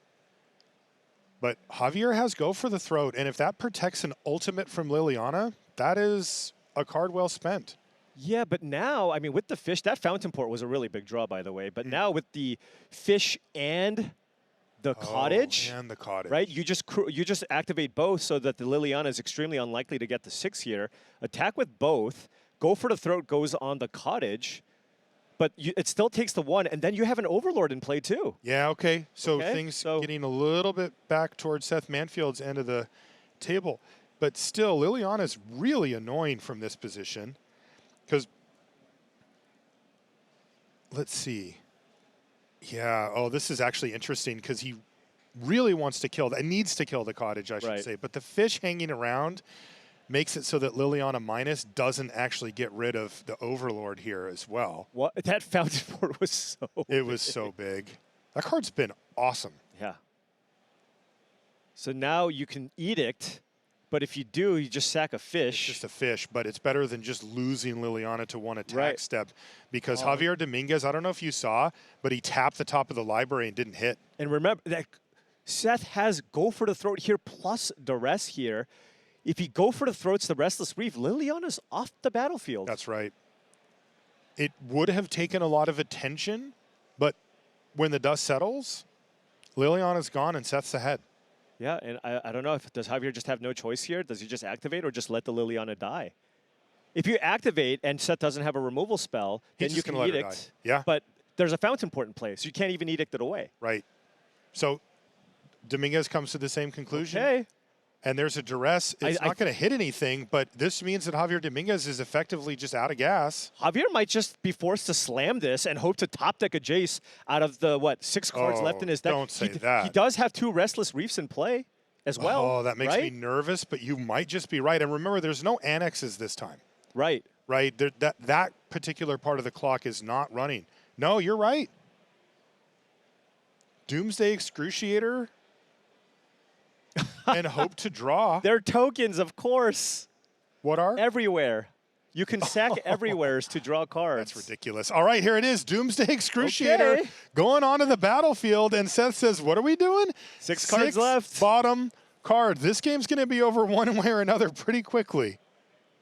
But Javier has go for the throat. And if that protects an ultimate from Liliana, that is a card well spent. Yeah, but now, I mean, with the fish, that Fountain Port was a really big draw, by the way. But now with the fish and the cottage, And the cottage. right? You just activate both so that the Liliana is extremely unlikely to get to 6 here. Attack with both. Go for the throat goes on the cottage, but it still takes the 1, and then you have an Overlord in play too. Yeah, okay. So Okay, things so- getting a little bit back towards Seth Manfield's end of the table. But still, Liliana's really annoying from this position. Because, let's see. Yeah, oh, this is actually interesting because he really wants to kill, needs to kill the cottage, I should Right. say. But the fish hanging around makes it so that Liliana minus doesn't actually get rid of the Overlord here as well. What that Fountain Port was so. It was so big. That card's been awesome. Yeah. So now you can Edict, but if you do, you just sack a fish. Just a fish, but it's better than just losing Liliana to 1 attack Right. step because Javier Domínguez, I don't know if you saw, but he tapped the top of the library and didn't hit. And remember that Seth has Go for the Throat here plus Duress here. If he Go for the Throat's the Restless Reef, Liliana's off the battlefield. That's right. It would have taken a lot of attention But when the dust settles, Liliana's gone and Seth's ahead. Yeah, and I don't know, does Javier just have no choice here? Does he just activate or just let the Liliana die? If you activate and Seth doesn't have a removal spell, then you can edict. Yeah. But there's a fountain port in place. So you can't even edict it away. Right. So Domínguez comes to the same conclusion. Okay. And there's a duress. It's not going to hit anything, but this means that Javier Domínguez is effectively just out of gas. Javier might just be forced to slam this and hope to top deck a Jace out of the, 6 cards left in his deck. Don't say that. He does have 2 Restless Reefs in play as well. Oh, that makes me right? nervous, but you might just be right. And remember, there's no annexes this time. Right. Right? That particular part of the clock is not running. No, you're right. Doomsday Excruciator and hope to draw. They're tokens, of course. What are? Everywhere. You can sack everywheres to draw cards. That's ridiculous. All right, here it is. Doomsday Excruciator going onto the battlefield. And Seth says, what are we doing? 6 cards left. Bottom card. This game's going to be over one way or another pretty quickly.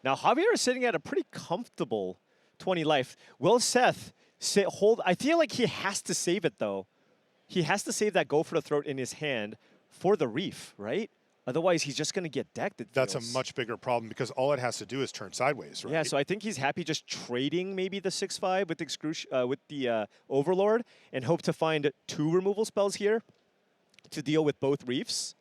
Now, Javier is sitting at a pretty comfortable 20 life. Will Seth hold? I feel like he has to save it, though. He has to save that Go for the Throat in his hand for the Reef, right? Otherwise, he's just going to get decked. That's a much bigger problem because all it has to do is turn sideways, right? Yeah, so I think he's happy just trading maybe the 6/5 with the Overlord and hope to find 2 removal spells here to deal with both Reefs.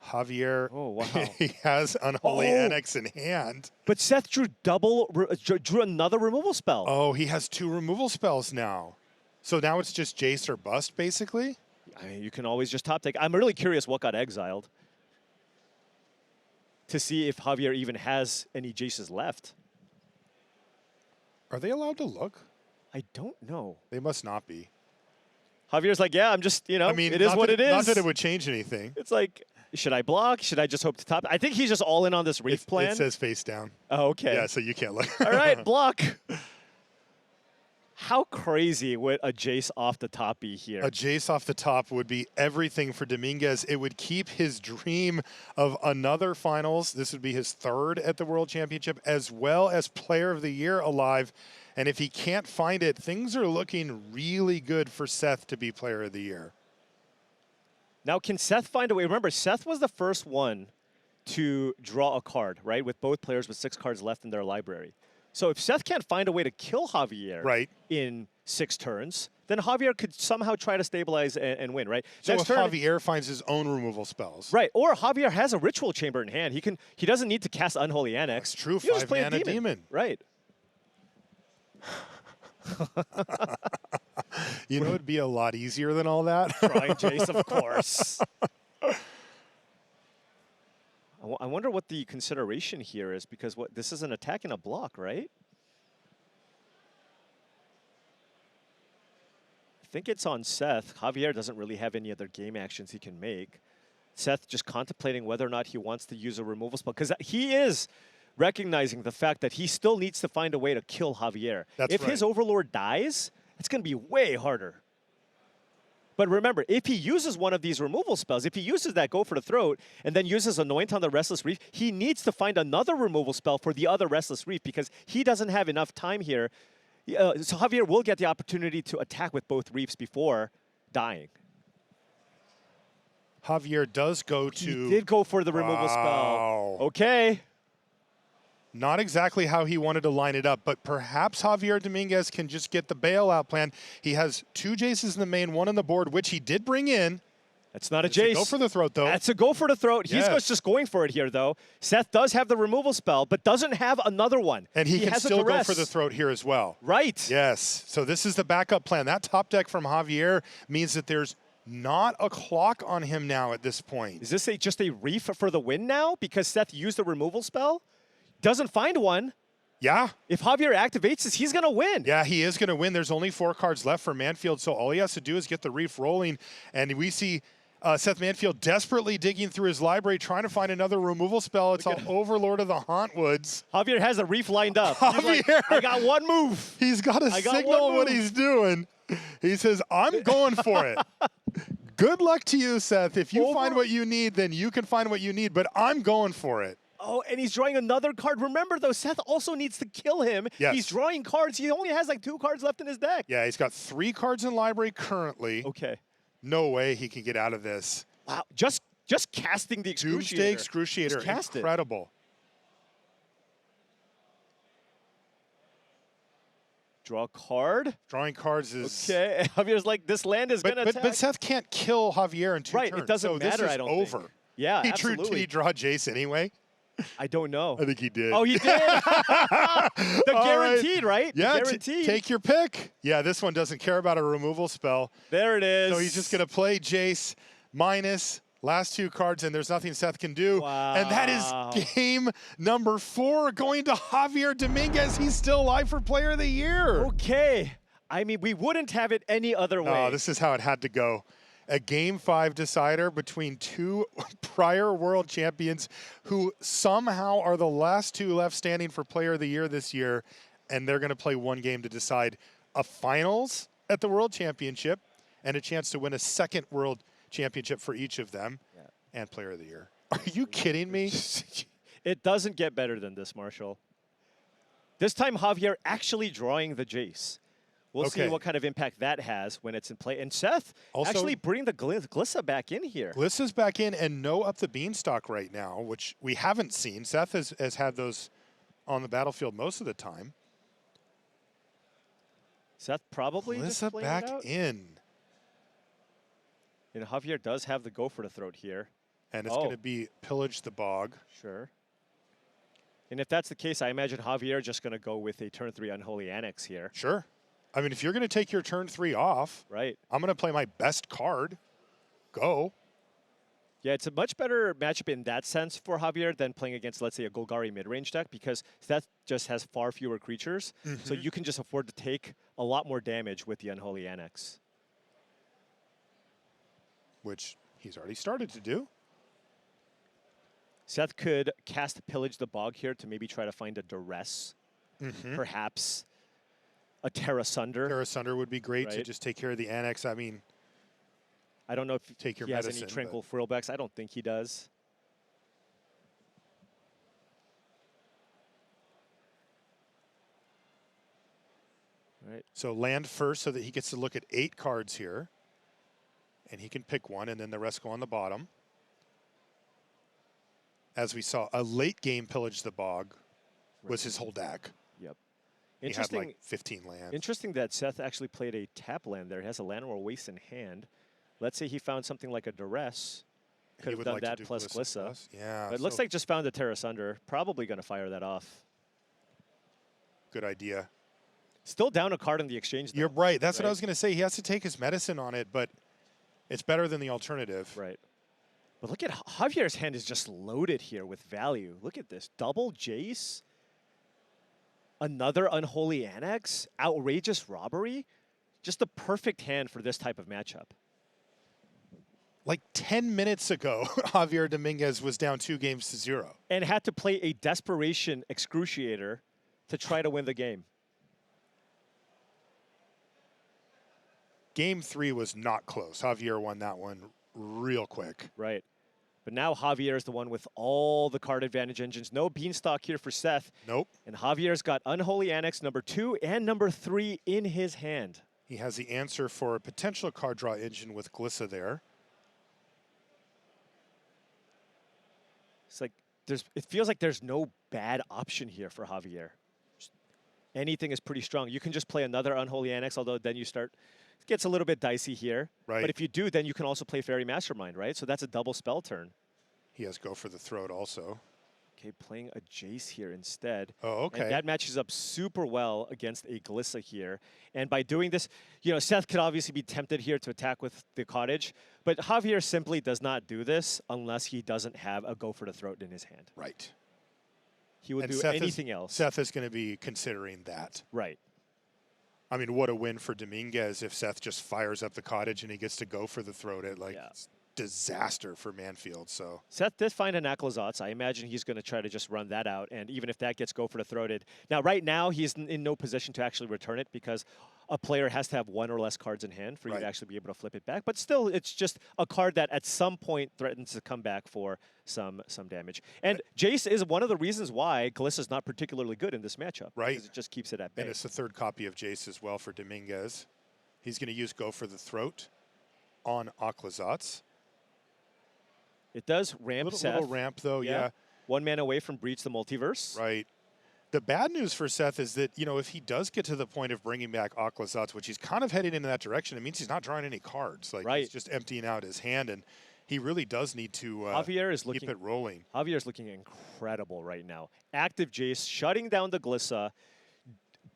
Javier, oh wow, he has Unholy Annex in hand. But Seth drew drew another removal spell. Oh, he has 2 removal spells now. So now it's just Jace or bust, basically? I mean, you can always just top take. I'm really curious what got exiled to see if Javier even has any Jaces left. Are they allowed to look? I don't know. They must not be. Javier's like, yeah, I'm just, I mean, it is what it is. Not that it would change anything. It's like, should I block? Should I just hope to top? I think he's just all in on this Reef plan. It says face down. Oh, okay. Yeah, so you can't look. All right, block. How crazy would a Jace off the top be here? A Jace off the top would be everything for Domínguez. It would keep his dream of another finals. This would be his 3rd at the World Championship, as well as Player of the Year alive. And if he can't find it, things are looking really good for Seth to be Player of the Year. Now, can Seth find a way? Remember, Seth was the first one to draw a card, right, with both players with 6 cards left in their library. So if Seth can't find a way to kill Javier in 6 turns, then Javier could somehow try to stabilize and win, right? So if Javier finds his own removal spells. Right, or Javier has a Ritual Chamber in hand. He doesn't need to cast Unholy Annex. That's true, He'll just play 5-mana a demon. Right. You know, it'd be a lot easier than all that. Drawing Jace, of course. I wonder what the consideration here is, because this is an attack and a block, right? I think it's on Seth. Javier doesn't really have any other game actions he can make. Seth just contemplating whether or not he wants to use a removal spell, because he is recognizing the fact that he still needs to find a way to kill Javier. If his Overlord dies, it's going to be way harder. But remember, if he uses one of these removal spells, if he uses that Go for the Throat and then uses Anoint on the Restless Reef, he needs to find another removal spell for the other Restless Reef because he doesn't have enough time here. So Javier will get the opportunity to attack with both Reefs before dying. Javier does go to... He did go for the removal spell. Okay. Not exactly how he wanted to line it up, but perhaps Javier Domínguez can just get the bailout plan. He has 2 Jaces in the main, 1 on the board, which he did bring in. That's not a Jace. Go for the throat, though. That's a Go for the Throat. Yes. He's just going for it here, though. Seth does have the removal spell, but doesn't have another one. And he can still go for the throat here as well. Right. Yes. So this is the backup plan. That top deck from Javier means that there's not a clock on him now at this point. Is this just a Reef for the win now because Seth used the removal spell? Doesn't find one. Yeah. If Javier activates this, he's going to win. Yeah, he is going to win. There's only 4 cards left for Manfield, so all he has to do is get the Reef rolling. And we see Seth Manfield desperately digging through his library, trying to find another removal spell. It's on Overlord of the Hauntwoods. Javier has a Reef lined up. Javier, like, I got one move. He's got to signal what he's doing. He says, I'm going for it. Good luck to you, Seth. If you find what you need, then you can find what you need, but I'm going for it. Oh, and he's drawing another card. Remember, though, Seth also needs to kill him. Yes. He's drawing cards. He only has like 2 cards left in his deck. Yeah, he's got 3 cards in library currently. Okay. No way he can get out of this. Wow. Just casting the Excruciator. Doomsday Excruciator. Just cast Incredible. Draw a card. Drawing cards is... Okay. Javier's like, this land is going to attack. But Seth can't kill Javier in 2 turns. Right, it doesn't matter, this is I don't over. think. Yeah, absolutely. Did he draw Jace anyway? I don't know. I think he did. Oh, he did? The All guaranteed, right? Yeah, The guaranteed. take your pick. Yeah, this one doesn't care about a removal spell. There it is. So he's just going to play Jace minus last 2 cards, and there's nothing Seth can do. Wow. And that is game number 4 going to Javier Domínguez. He's still alive for Player of the Year. Okay. I mean, we wouldn't have it any other way. Oh, this is how it had to go. A Game 5 decider between 2 prior world champions who somehow are the last 2 left standing for Player of the Year this year, and they're going to play 1 game to decide a finals at the World Championship and a chance to win a 2nd World Championship for each of them and Player of the Year. Are you kidding me? It doesn't get better than this, Marshall. This time, Javier actually drawing the Jace. We'll see what kind of impact that has when it's in play. And Seth Also, actually bring the Glissa back in here. Glissa's back in and no Up the Beanstalk right now, which we haven't seen. Seth has had those on the battlefield most of the time. Seth probably just Glissa playing back it out. in. And Javier does have the go for the throat here. And it's going to be Pillage the Bog. Sure. And if that's the case, I imagine Javier just going to go with a turn 3 Unholy Annex here. Sure. I mean, if you're going to take your turn 3 off, right? I'm going to play my best card. Go. Yeah, it's a much better matchup in that sense for Javier than playing against, let's say, a Golgari mid-range deck, because that just has far fewer creatures. So you can just afford to take a lot more damage with the Unholy Annex. Which he's already started to do. Seth could cast Pillage the Bog here to maybe try to find a Duress. Perhaps a Terra Sunder. Terra Sunder would be great to just take care of the Annex. I mean, I don't know if take your he has medicine, any Tranquil Frillbacks. I don't think he does. All right. So land first so that he gets to look at 8 cards here. And he can pick one, and then the rest go on the bottom. As we saw, a late game Pillage the Bog was his whole deck. Yep. He had like 15 lands. Interesting that Seth actually played a tap land there. He has a land or waste in hand. Let's say he found something like a Duress. Could have done that plus Glissa. Yeah. But it looks like just found a Terra Sunder. Probably going to fire that off. Good idea. Still down a card in the exchange, though. You're right. That's what I was going to say. He has to take his medicine on it, but it's better than the alternative. Right. But look at Javier's hand is just loaded here with value. Look at this. Double Jace. Another Unholy Annex. Outrageous Robbery. Just the perfect hand for this type of matchup. Like 10 minutes ago, Javier Domínguez was down 2-0. And had to play a Desperation Excruciator to try to win the game. Game 3 was not close. Javier won that one real quick. Right. But now Javier is the one with all the card advantage engines. No Beanstalk here for Seth. Nope. And Javier's got Unholy Annex number 2 and number 3 in his hand. He has the answer for a potential card draw engine with Glissa there. It's like it feels like there's no bad option here for Javier. Anything is pretty strong. You can just play another Unholy Annex, although then you start, it gets a little bit dicey here. Right. But if you do, then you can also play Fairy Mastermind, right? So that's a double spell turn. He has Go for the Throat also. Okay, playing a Jace here instead. Oh, okay. And that matches up super well against a Glissa here. And by doing this, you know, Seth could obviously be tempted here to attack with the Cottage, but Javier simply does not do this unless he doesn't have a Go for the Throat in his hand. Right. He would And do Seth anything else. Seth is going to be considering that. Right. I mean, what a win for Domínguez if Seth just fires up the Cottage and he gets to Go for the Throat. It's disaster for Manfield. So Seth did find an Aclazotz. I imagine he's going to try to just run that out, and even if that gets Go for the Throated. Now, right now, he's in no position to actually return it because a player has to have one or less cards in hand for you Right. to actually be able to flip it back. But still, it's just a card that at some point threatens to come back for some damage. And Jace is one of the reasons why Glissa's not particularly good in this matchup. Right. Because it just keeps it at bay. And it's the third copy of Jace as well for Domínguez. He's going to use Go for the Throat on Aklazats. It does ramp Seth. Little ramp, though, yeah. 1 mana away from Breach the Multiverse. Right. The bad news for Seth is that, you know, if he does get to the point of bringing back Aklazats, which he's kind of heading in that direction, it means he's not drawing any cards. Like, he's just emptying out his hand, and he really does need to Javier is keep it rolling. Javier's looking incredible right now. Active Jace, shutting down the Glissa.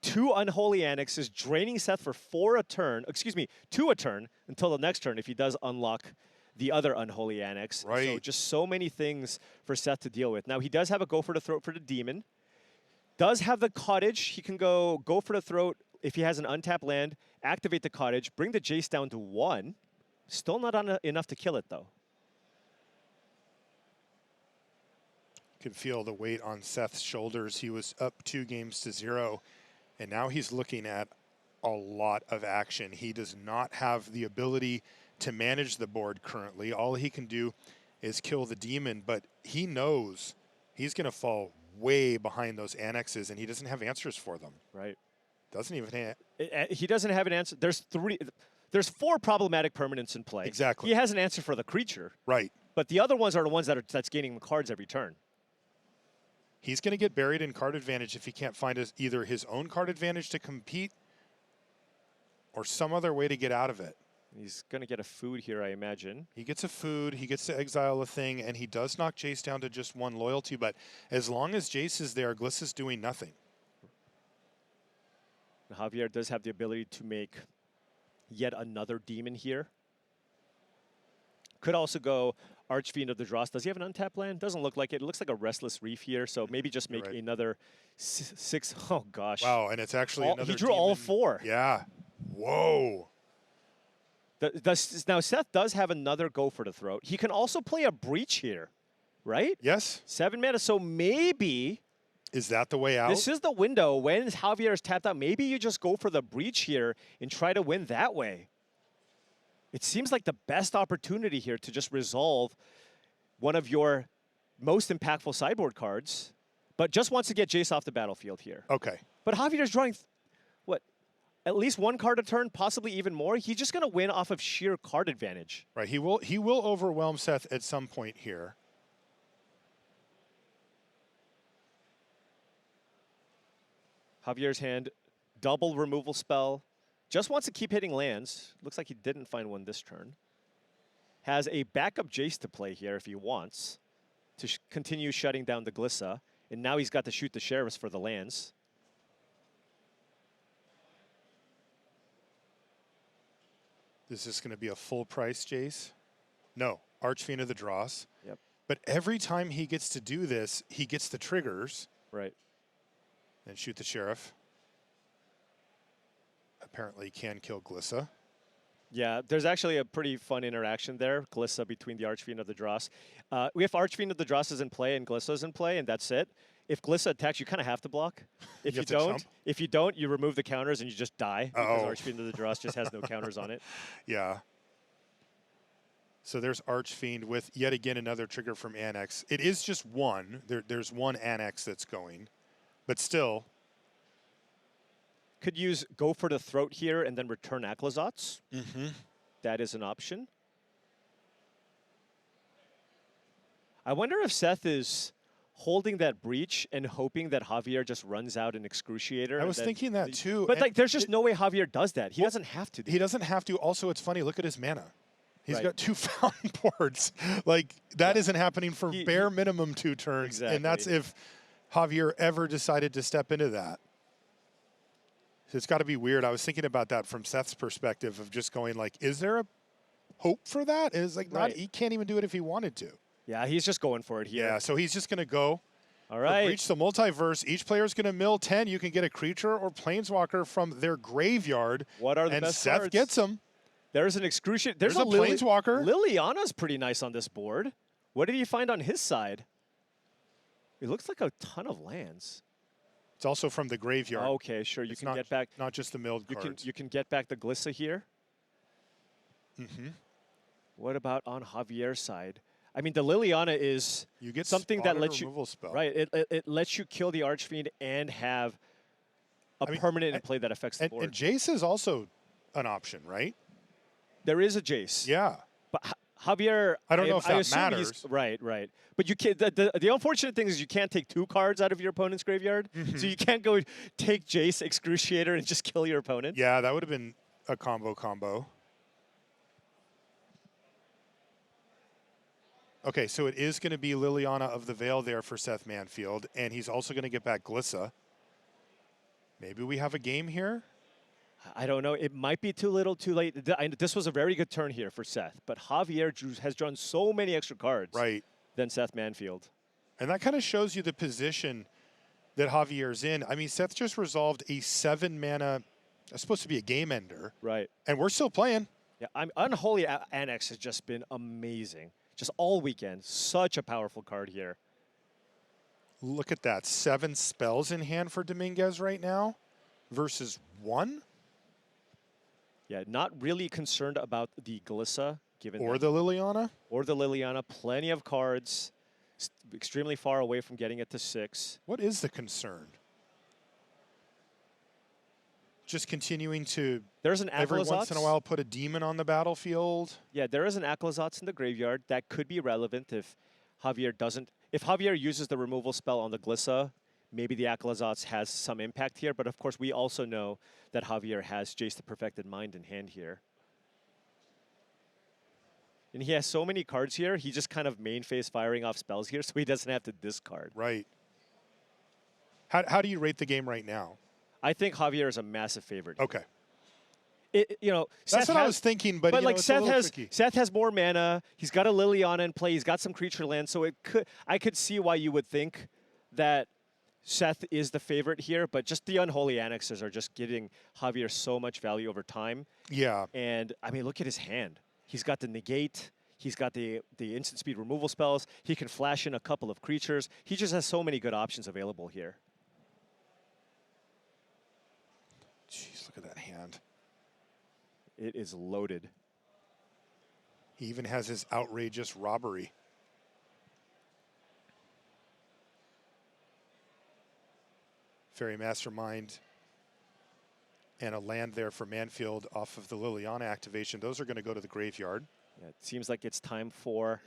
2 Unholy Annexes, draining Seth for 2 a turn, until the next turn if he does unlock the other Unholy Annex. Right. So just so many things for Seth to deal with. Now, he does have a Go for the Throat for the Demon. Does have the Cottage. He can go for the Throat if he has an untapped land, activate the Cottage, bring the Jace down to 1. Still not enough to kill it, though. Could feel the weight on Seth's shoulders. He was up 2-0, and now he's looking at a lot of action. He does not have the ability to manage the board currently. All he can do is kill the Demon, but he knows he's going to fall way behind those annexes, and he doesn't have answers for them. Right. Doesn't even he doesn't have an answer. There's 4 problematic permanents in play. Exactly. He has an answer for the creature. Right. But the other ones are the ones that's gaining the cards every turn. He's going to get buried in card advantage if he can't find either his own card advantage to compete or some other way to get out of it. He's going to get a food here, I imagine. He gets a food, he gets to exile a thing, and he does knock Jace down to just 1 loyalty, but as long as Jace is there, Glissa's doing nothing. Javier does have the ability to make yet another demon here. Could also go Archfiend of the Dross. Does he have an untapped land? Doesn't look like it. It looks like a Restless Reef here, so maybe just make another 6. Oh, gosh. Wow, and it's actually another He drew demon. all 4. Yeah. Whoa. Now, Seth does have another Go for the Throat. He can also play a Breach here, right? Yes. 7 mana, so maybe... Is that the way out? This is the window. When Javier is tapped out, maybe you just go for the Breach here and try to win that way. It seems like the best opportunity here to just resolve one of your most impactful sideboard cards, but just wants to get Jace off the battlefield here. Okay. But Javier's drawing, what, at least 1 card a turn, possibly even more. He's just going to win off of sheer card advantage. Right. He will overwhelm Seth at some point here. Javier's hand, double removal spell. Just wants to keep hitting lands. Looks like he didn't find one this turn. Has a backup Jace to play here if he wants to continue shutting down the Glissa. And now he's got to shoot the Sheriffs for the lands. Is this going to be a full price Jace? No. Archfiend of the Dross. Yep. But every time he gets to do this, he gets the triggers. Right. And shoot the Sheriff. Apparently can kill Glissa. Yeah, there's actually a pretty fun interaction there, Glissa between the Archfiend of the Dross. If Archfiend of the Dross is in play and Glissa is in play, and that's it. If Glissa attacks, you kind of have to block. If you don't, you remove the counters and you just die because Archfiend of the Dross just has no counters on it. Yeah. So there's Archfiend with yet again another trigger from Annex. It is just 1. There's 1 Annex that's going, but still. Could use Go for the Throat here and then return Aklazats. Mm-hmm. That is an option. I wonder if Seth is holding that Breach and hoping that Javier just runs out an Excruciator. I was thinking that too. But like, there's just no way Javier does that. He doesn't have to. He doesn't have to. Also, it's funny. Look at his mana. He's got 2 fountain boards. Like, that isn't happening for bare minimum 2 turns. Exactly. And that's if Javier ever decided to step into that. So it's got to be weird. I was thinking about that from Seth's perspective of just going like, is there a hope for that? And it's like, not, he can't even do it if he wanted to. Yeah, he's just going for it here. Yeah, so he's just going to go. All right. Breach the Multiverse. Each player is going to mill 10. You can get a creature or planeswalker from their graveyard. What are the best Seth cards? gets them. There's an Excruciator. There's a Planeswalker. Liliana's pretty nice on this board. What did he find on his side? It looks like a ton of lands. It's also from the graveyard. Okay, sure. You It's can get back. not just the milled cards. You can get back the Glissa here. Mm-hmm. What about on Javier's side? I mean, the Liliana is You get something that spotted lets you removal spell. right. It lets you kill the Archfiend and have a permanent in play that affects the board. And Jace is also an option, right? There is a Jace. Yeah. But Javier, I don't know if that assume matters. Right. But you can't. The unfortunate thing is you can't take 2 cards out of your opponent's graveyard. Mm-hmm. So you can't go take Jace, Excruciator, and just kill your opponent. Yeah, that would have been a combo. Okay, so it is going to be Liliana of the Veil there for Seth Manfield, and he's also going to get back Glissa. Maybe we have a game here? I don't know. It might be too little, too late. This was a very good turn here for Seth, but Javier has drawn so many extra cards than Seth Manfield. And that kind of shows you the position that Javier's in. I mean, Seth just resolved a 7-mana, it's supposed to be a game ender. Right. And we're still playing. Yeah, Unholy Annex has just been amazing. Just all weekend. Such a powerful card here. Look at that. 7 spells in hand for Domínguez right now versus 1. Yeah, not really concerned about the Glissa. Or the Liliana. Or the Liliana. Plenty of cards. Extremely far away from getting it to 6. What is the concern? Just continuing to There's an every Aclazotz. once in a while put a demon on the battlefield. Yeah, there is an Aclazotz in the graveyard that could be relevant if Javier doesn't. If Javier uses the removal spell on the Glissa, maybe the Aclazotz has some impact here. But of course, we also know that Javier has Jace the Perfected Mind in hand here. And he has so many cards here, he just kind of main phase firing off spells here, so he doesn't have to discard. Right. How do you rate the game right now? I think Javier is a massive favorite. Okay. That's what I was thinking, but like it's a little tricky. Seth has more mana. He's got a Liliana in play. He's got some creature land, so I could see why you would think that Seth is the favorite here. But just the Unholy Annexes are just giving Javier so much value over time. Yeah. And I mean, look at his hand. He's got the negate. He's got the instant speed removal spells. He can flash in a couple of creatures. He just has so many good options available here. Jeez, look at that hand. It is loaded. He even has his outrageous robbery. Fairy Mastermind and a land there for Manfield off of the Liliana activation. Those are going to go to the graveyard. Yeah, it seems like it's time for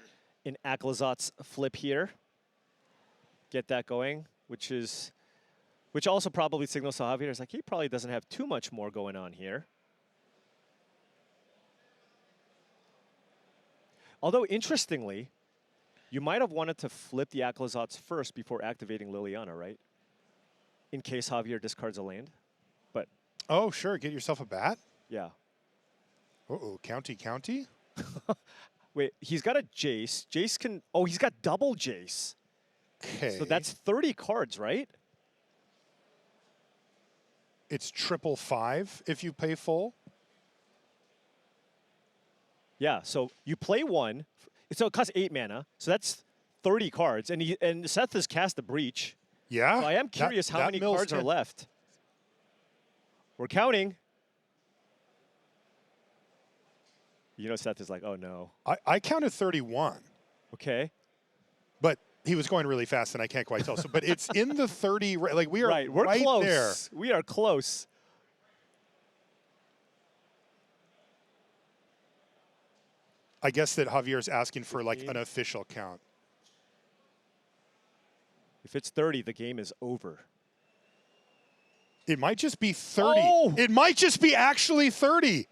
an Aclazotz flip here. Get that going, which also probably signals to Javier is like he probably doesn't have too much more going on here. Although, interestingly, you might have wanted to flip the Aclazotz first before activating Liliana, right? In case Javier discards a land. But oh, sure. Get yourself a bat? yeah. Uh-oh. County? Wait, he's got a Jace. Jace can... Oh, he's got double Jace. Okay. So that's 30 cards, right? It's 555 if you pay full. Yeah, so you play 1. So it costs 8 mana. So that's 30 cards. And Seth has cast the Breach. Yeah. So I am curious how many mills cards are 10. left. We're counting. You know, Seth is like, oh no. I counted 31. Okay. But he was going really fast, and I can't quite tell. So, but it's in the 30. Like we are Right, we're right close. there. We are close. I guess that Javier's asking for like an official count. If it's 30, the game is over. It might just be 30. Oh! It might just be actually 30.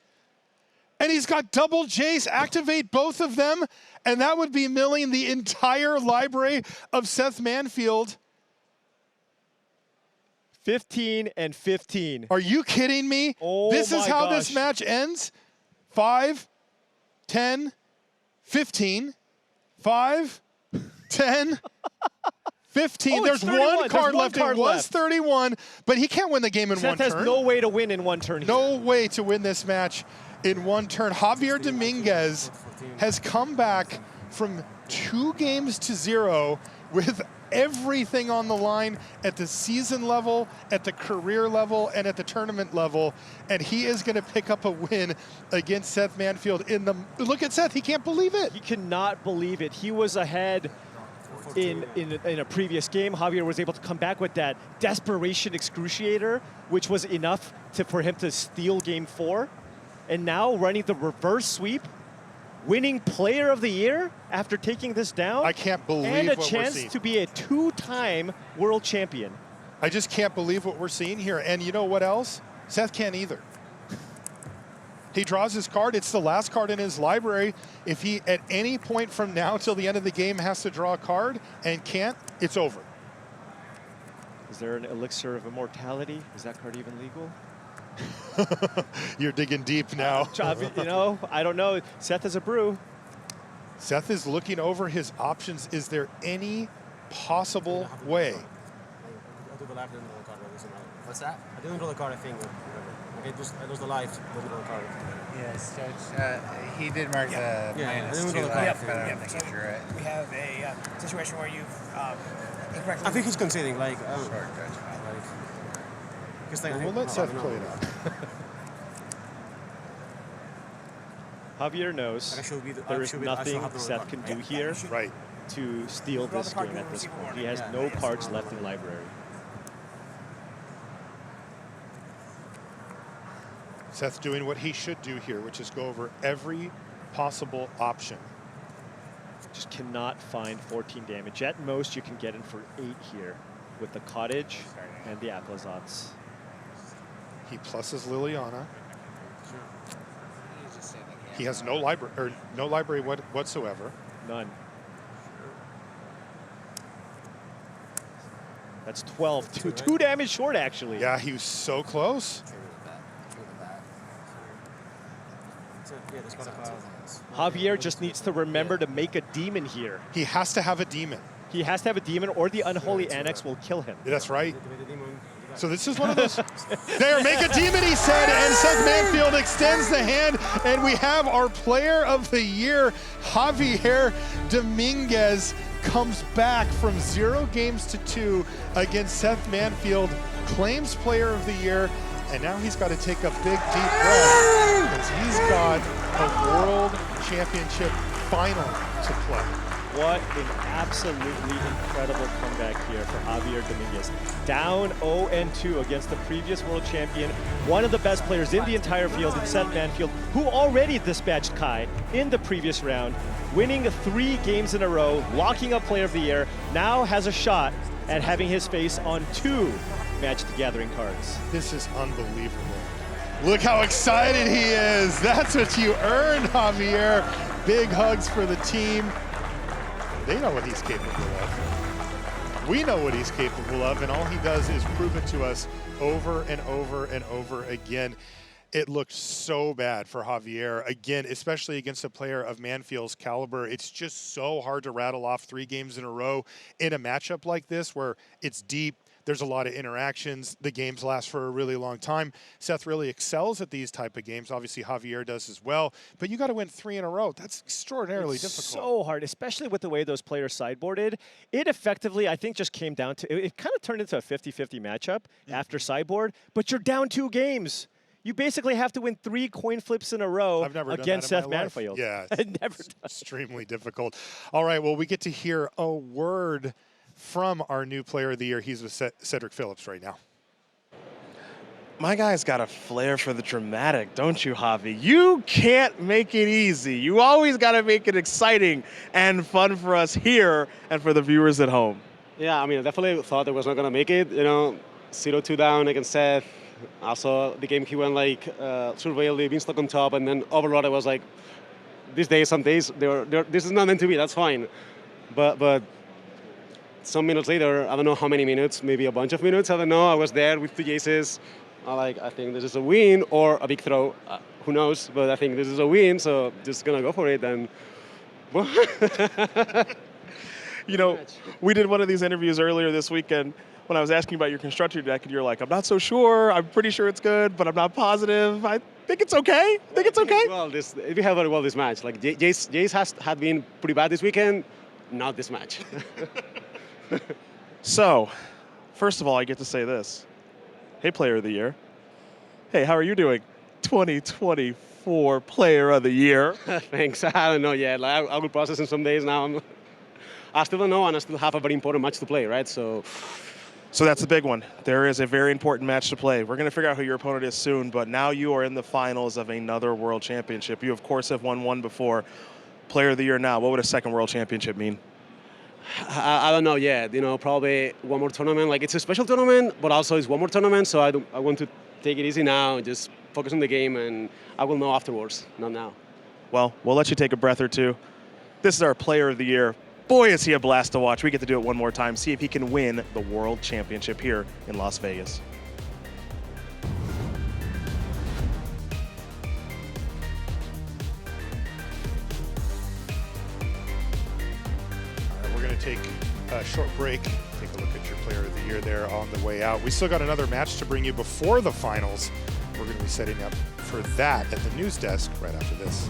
And he's got double Jace, activate both of them, and that would be milling the entire library of Seth Manfield. 15 and 15. Are you kidding me? Oh this is my how gosh. this match ends. 5, 10, 15, 5, 10, 15. Oh, There's it's 31. one card There's one left. card It was left. 31, but he can't win the game in Seth one has turn. no way to win in one turn here. No way to win this match in one turn. Javier Domínguez has come back from 2 games to 0 with everything on the line at the season level, at the career level, and at the tournament level, and he is going to pick up a win against Seth Manfield in the, look at Seth, he can't believe it. He cannot believe it. He was ahead in a previous game. Javier was able to come back with that desperation excruciator, which was enough for him to steal game 4. And now running the reverse sweep, winning player of the year after taking this down. I can't believe and a what we're chance seeing. to be a 2-time world champion. I just can't believe what we're seeing here. And you know what else? Seth can't either. He draws his card. It's the last card in his library. If he, at any point from now till the end of the game, has to draw a card and can't, it's over. Is there an elixir of immortality? Is that card even legal? You're digging deep now. You know, I don't know. Seth is a brew. Seth is looking over his options. Is there any possible way? I'll do the live, then draw the card. What's that? I didn't draw the card, I think. Okay, I lose the live, then draw the card. Yes, Judge. He did mark the minus I 2 didn't life, draw the but I card. don't think he drew it. We have a situation where you've incorrectly. I think he's conceding, like, Short, Judge. We'll let Seth play it out. Javier knows there is nothing Seth can do here Right. to steal this game at this point. He has no cards left in library. Seth doing what he should do here, which is go over every possible option. Just cannot find 14 damage. At most, you can get in for 8 here with the Cottage and the Applesauce. He pluses Liliana. He has no library whatsoever. None. That's 12. Two damage short, actually. Yeah, he was so close. Javier just needs to remember to make a demon here. He has to have a demon. He has to have a demon, or the Unholy Annex will kill him. That's right. So this is one of those. There, make a demon, he said, and Seth Manfield extends the hand, and we have our player of the year, Javier Domínguez, comes back from 0 games to 2 against Seth Manfield, claims player of the year, and now he's got to take a big, deep breath because he's got a world championship final to play. What an absolutely incredible comeback here for Javier Domínguez. Down 0-2 against the previous world champion, one of the best players in the entire field in Seth Manfield, who already dispatched Kai in the previous round, winning 3 games in a row, locking up player of the year, now has a shot at having his face on 2 Magic the Gathering cards. This is unbelievable. Look how excited he is. That's what you earned, Javier. Big hugs for the team. They know what he's capable of. We know what he's capable of, and all he does is prove it to us over and over and over again. It looked so bad for Javier, again, especially against a player of Manfield's caliber. It's just so hard to rattle off 3 games in a row in a matchup like this where it's deep. There's a lot of interactions. The games last for a really long time. Seth really excels at these type of games. Obviously, Javier does as well. But you got to win 3 in a row. That's extraordinarily difficult. So hard, especially with the way those players sideboarded. It effectively, I think, just came down to, it kind of turned into a 50-50 matchup after sideboard, but you're down 2 games. You basically have to win 3 coin flips in a row against Seth Manfield. Yeah, it's extremely difficult. All right, well, we get to hear a word from our new player of the year. He's with Cedric Phillips right now. My guy's got a flair for the dramatic, don't you, Javi? You can't make it easy. You always got to make it exciting and fun for us here and for the viewers at home. Yeah, I mean, I definitely thought I was not going to make it. You know, 0-2 down against Seth. Also, the game he went like surveilly, being stuck on top, and then overall I was like, these days, some days, this is not meant to be, that's fine. But some minutes later, I don't know how many minutes, maybe a bunch of minutes, I don't know, I was there with 2 aces. I think this is a win or a big throw, who knows, but I think this is a win, so just gonna go for it. And you know, we did one of these interviews earlier this weekend when I was asking about your constructor deck, and you're like, I'm not so sure, I'm pretty sure it's good, but I'm not positive. I think it's okay. I think it's okay. Well, we have very well this match. Like Jace had been pretty bad this weekend, not this match. So, first of all, I get to say this. Hey, Player of the Year. Hey, how are you doing? 2024 Player of the Year. Thanks. I don't know yet. Like, I will process in some days now. I still don't know, and I still have a very important match to play, right? So that's the big one. There is a very important match to play. We're going to figure out who your opponent is soon, but now you are in the finals of another World Championship. You, of course, have won one before. Player of the Year now. What would a second World Championship mean? I don't know yet. Probably one more tournament. Like, it's a special tournament, but also it's one more tournament. So I want to take it easy now, just focus on the game, and I will know afterwards, not now. Well, we'll let you take a breath or two. This is our Player of the Year. Boy, is he a blast to watch. We get to do it one more time. See if he can win the World Championship here in Las Vegas. We're going to take a short break. Take a look at your Player of the Year there on the way out. We still got another match to bring you before the finals. We're going to be setting up for that at the news desk right after this.